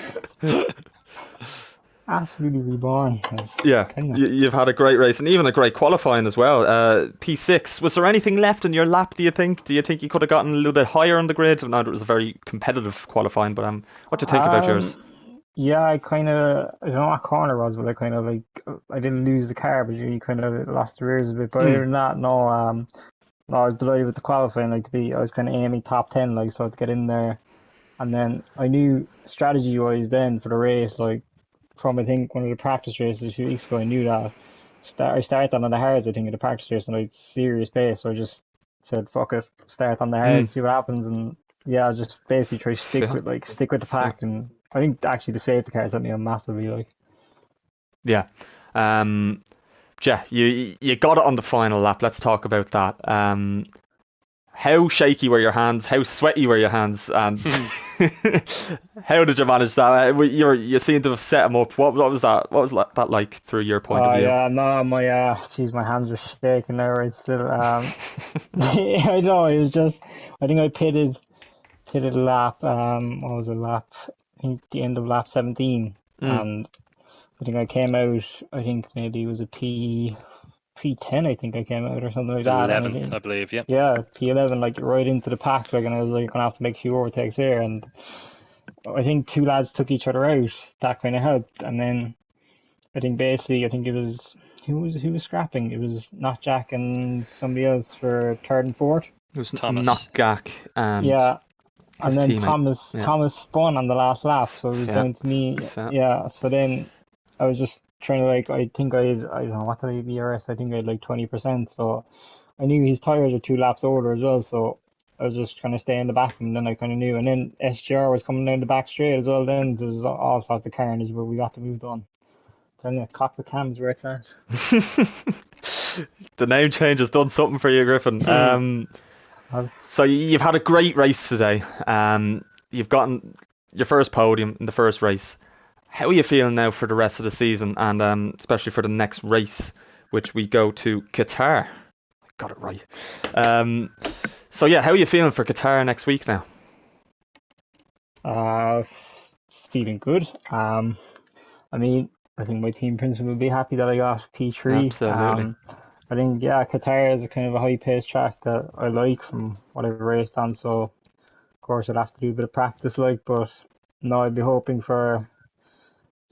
Absolutely reborn. Yeah, you've had a great race and even a great qualifying as well. P6. Was there anything left in your lap, do you think? Do you think you could have gotten a little bit higher on the grid? I know it was a very competitive qualifying, but what do you think about yours? Yeah, I don't know what corner it was, but I didn't lose the car, but you kind of lost the rears a bit. But other than that, no, I was delighted with the qualifying. I was kind of aiming top 10, so to get in there. And then I knew strategy-wise then for the race, from I think one of the practice races a few weeks ago, I knew that I started on the hards, I think, in the practice race, and serious pace. So I just said, "Fuck it, start on the hard, Mm. see what happens." And yeah, just basically try to Fair. stick with the Fair. pack. And I think actually the safety cars helped me out massively. Like, Yeah. Um, yeah, you got it on the final lap. Let's talk about that. How shaky were your hands? How sweaty were your hands? And how did you manage that? You seem to have set them up. What was that? What was that like through your point of oh view? yeah, no, geez, my hands were shaking there. Right still, I know it was just. I think I pitted lap. What was it, lap? I think the end of lap 17, Mm, and I think I came out. I think maybe it was a P10. I think I came out or something like that, and I 11th, I think. believe. Yeah. Yeah, P11, like right into the pack, like, and I was like, gonna have to make a few overtakes here, and I think two lads took each other out. That kind of helped, and then I think basically, I think it was who was scrapping. It was not Jack and somebody else for third and fourth. it was Thomas. not Gak and Yeah, his and then teammate. Thomas Yeah, Thomas spun on the last lap, so it was fair, down to me. fair. Yeah, so then I was just trying to, like, I think I don't know what did I VRS. I think I had like 20%. So I knew his tires were 2 laps older as well, so I was just trying to stay in the back of him. Then I kind of knew, and then SGR was coming down the back straight as well. Then there was all sorts of carnage, but we got the move done. Telling you, cock the cams where it's at. The name change has done something for you, Griffin. As So you've had a great race today. You've gotten your first podium in the first race. How are you feeling now for the rest of the season, and especially for the next race, which we go to Qatar? Got it right. Um, so yeah, how are you feeling for Qatar next week now? uh, feeling good. I mean, I think my team principal will be happy that I got P3. Absolutely. I think, yeah, Qatar is a kind of a high-paced track that I like from what I've raced on. So of course I'd have to do a bit of practice, like, but no, I'd be hoping for.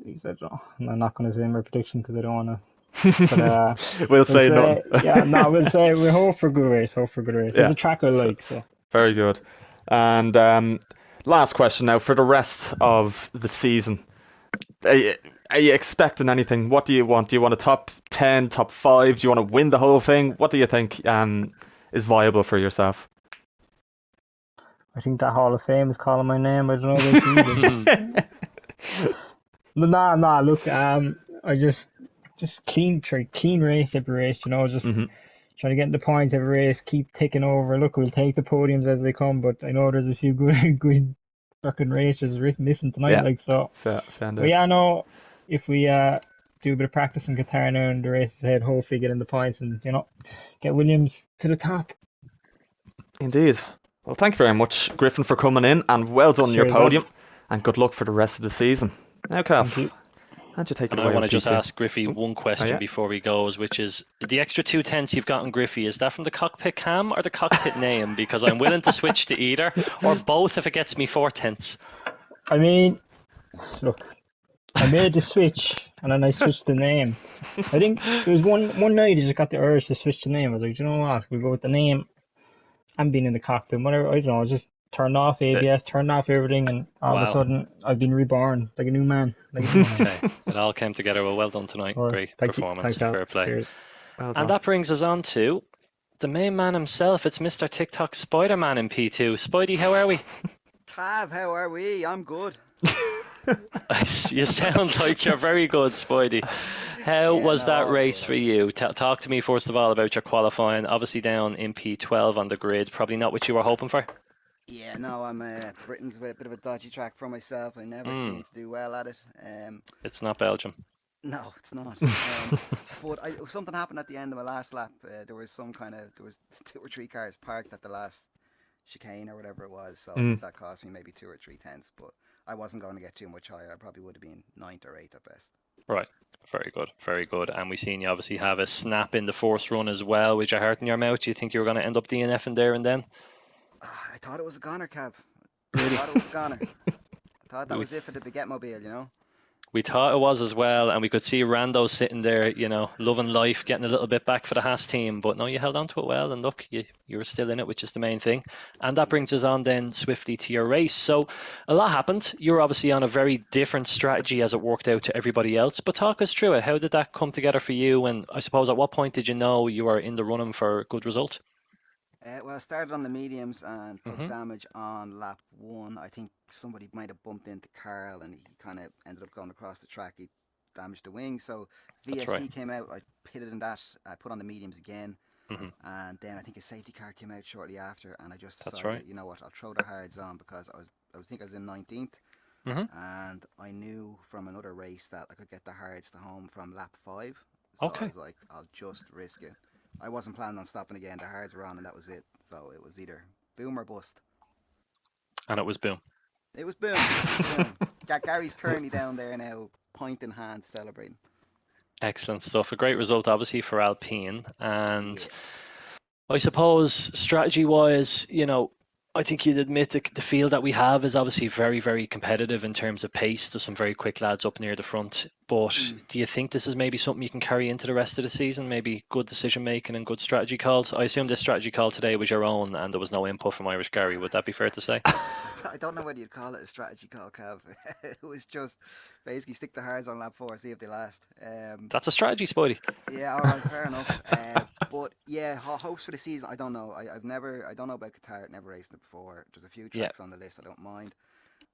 Geez, I don't know. I'm not going to say my prediction because I don't want to. But We'll we'll say nothing. say, yeah, no, we'll say we hope for good race. Hope for good race. It's Yeah, a track I like, so. very good. And last question now for the rest of the season. Are you expecting anything? What do you want? Do you want a top 10, top 5? Do you want to win the whole thing? What do you think is viable for yourself? I think that Hall of Fame is calling my name. I don't know about you. But nah. Look, I just clean race every race. Just Hmm. trying to get into points every race. Keep ticking over. Look, we'll take the podiums as they come. But I know there's a few good fucking racers missing tonight. Yeah, Like, so. fair But enough. yeah, no. If we do a bit of practice in Qatar now and the race ahead, hopefully get in the points and get Williams to the top. Indeed. Well, thank you very much, Griffin, for coming in, and well done on your Cheers, lads. podium, and good luck for the rest of the season. Now, Thank Kath, you. how'd you take it And I away want with to just P2? ask Griffey one Oh, question yeah. before we go, which is the extra 2 tenths you've got on Griffey, is that from the cockpit cam or the cockpit name? Because I'm willing to switch to either, or both if it gets me 4 tenths. I mean, look, I made the switch and then I switched the name. I think there was one night I just got the urge to switch the name. I was like, you know what? We'll go with the name and being in the cockpit, whatever. I don't know. I just turned off It, ABS, turned off everything, and all of a wow. sudden I've been reborn like a new man, like a new man. Okay. It all came together. Well done tonight. All right, Great thank you, performance. thanks, Al. Fair play. Cheers. Well And done. that brings us on to the main man himself. It's Mr. TikTok Spider-Man in P2. Spidey, how are we? Tav, how are we? I'm good. You sound like you're very good, Spidey. How Yeah, was no, that all race good. for you? Talk to me first of all about your qualifying. Obviously down in P12 on the grid. Probably not what you were hoping for. Yeah, no, I'm Britain's a bit of a dodgy track for myself. I never seem to do well at it. It's not Belgium. No, it's not. But something happened at the end of my last lap. There was there was 2 or 3 cars parked at the last chicane or whatever it was. So I think that cost me maybe 2 or 3 tenths. But I wasn't going to get too much higher. I probably would have been 9th or 8th at best. Right. Very good. Very good. And we seen you obviously have a snap in the first run as well with your heart in your mouth. Do you think you were going to end up DNFing there and then? I thought it was a goner, Cav. I thought it was a goner. I thought that was it for the Baguette-mobile. We thought it was as well, and we could see Rando sitting there, loving life, getting a little bit back for the Haas team. But no, you held on to it well, and look, you were still in it, which is the main thing. And that brings us on then swiftly to your race. So a lot happened. You were obviously on a very different strategy as it worked out to everybody else. But talk us through it. How did that come together for you? And I suppose at what point did you know you were in the running for a good result? Well, I started on the mediums and took Hmm. damage on lap one. I think somebody might have bumped into Carl and he kind of ended up going across the track. He damaged the wing. So That's right. VSC came out. I pitted in that. I put on the mediums again. Hmm. And then I think a safety car came out shortly after. And I just That's right. decided, you know what, I'll throw the hards on because I was in 19th. Hmm. And I knew from another race that I could get the hards to home from lap five. So I Okay. was like, I'll just risk it. I wasn't planning on stopping again. The hards were on, and that was it. So it was either boom or bust. And it was boom. It was boom. It was boom. Gary's currently down there now, point in hand, celebrating. Excellent stuff. A great result, obviously, for Alpine. And Yeah. I suppose strategy wise, I think you'd admit the field that we have is obviously very, very competitive in terms of pace. There's some very quick lads up near the front. But Mm. do you think this is maybe something you can carry into the rest of the season? Maybe good decision making and good strategy calls? I assume this strategy call today was your own and there was no input from Irish Gary. Would that be fair to say? I don't know whether you'd call it a strategy call, Cav. It was just basically stick the hards on lap four, see if they last. That's a strategy, Spidey. Yeah, all right, fair enough. But yeah, hopes for the season. I don't know. I don't know about Qatar. Never raced it before. There's a few Yeah. tracks on the list I don't mind.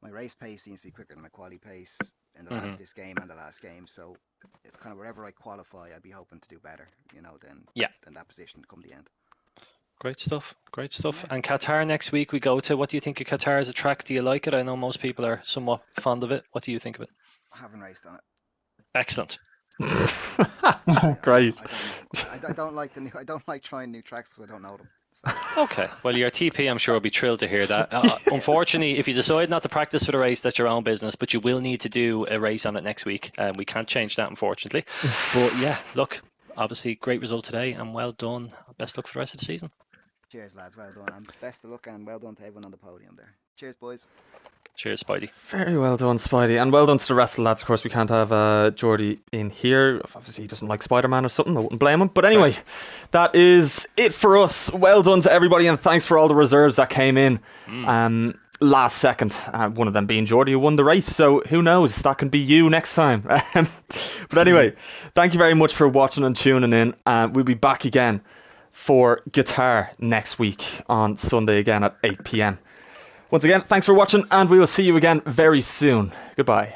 My race pace seems to be quicker than my quali pace in Hmm. this game and the last game. So it's kind of wherever I qualify, I'd be hoping to do better, Yeah. than that position come the end. Great stuff. Great stuff. Yeah, And Qatar next week we go to. What do you think of Qatar as a track? Do you like it? I know most people are somewhat fond of it. What do you think of it? I haven't raced on it. Excellent. Great. I don't know. I don't like I don't like trying new tracks because I don't know them. So Okay. Well, your TP, I'm sure, will be thrilled to hear that. Unfortunately, if you decide not to practice for the race, that's your own business, but you will need to do a race on it next week. We can't change that, unfortunately. But yeah, look, obviously, great result today and well done. Best luck for the rest of the season. cheers, lads. Well done. And best of luck and well done to everyone on the podium there. Cheers, boys. Cheers, Spidey. Very well done, Spidey, and well done to the rest of the lads. Of course, we can't have Geordie in here. Obviously, he doesn't like Spider-Man or something. I wouldn't blame him. But anyway, that is it for us. Well done to everybody, and thanks for all the reserves that came in last second. One of them being Geordie, who won the race. So who knows? That can be you next time. But anyway, thank you very much for watching and tuning in. We'll be back again for Guitar next week on Sunday again at 8 p.m. Once again, thanks for watching, and we will see you again very soon. Goodbye.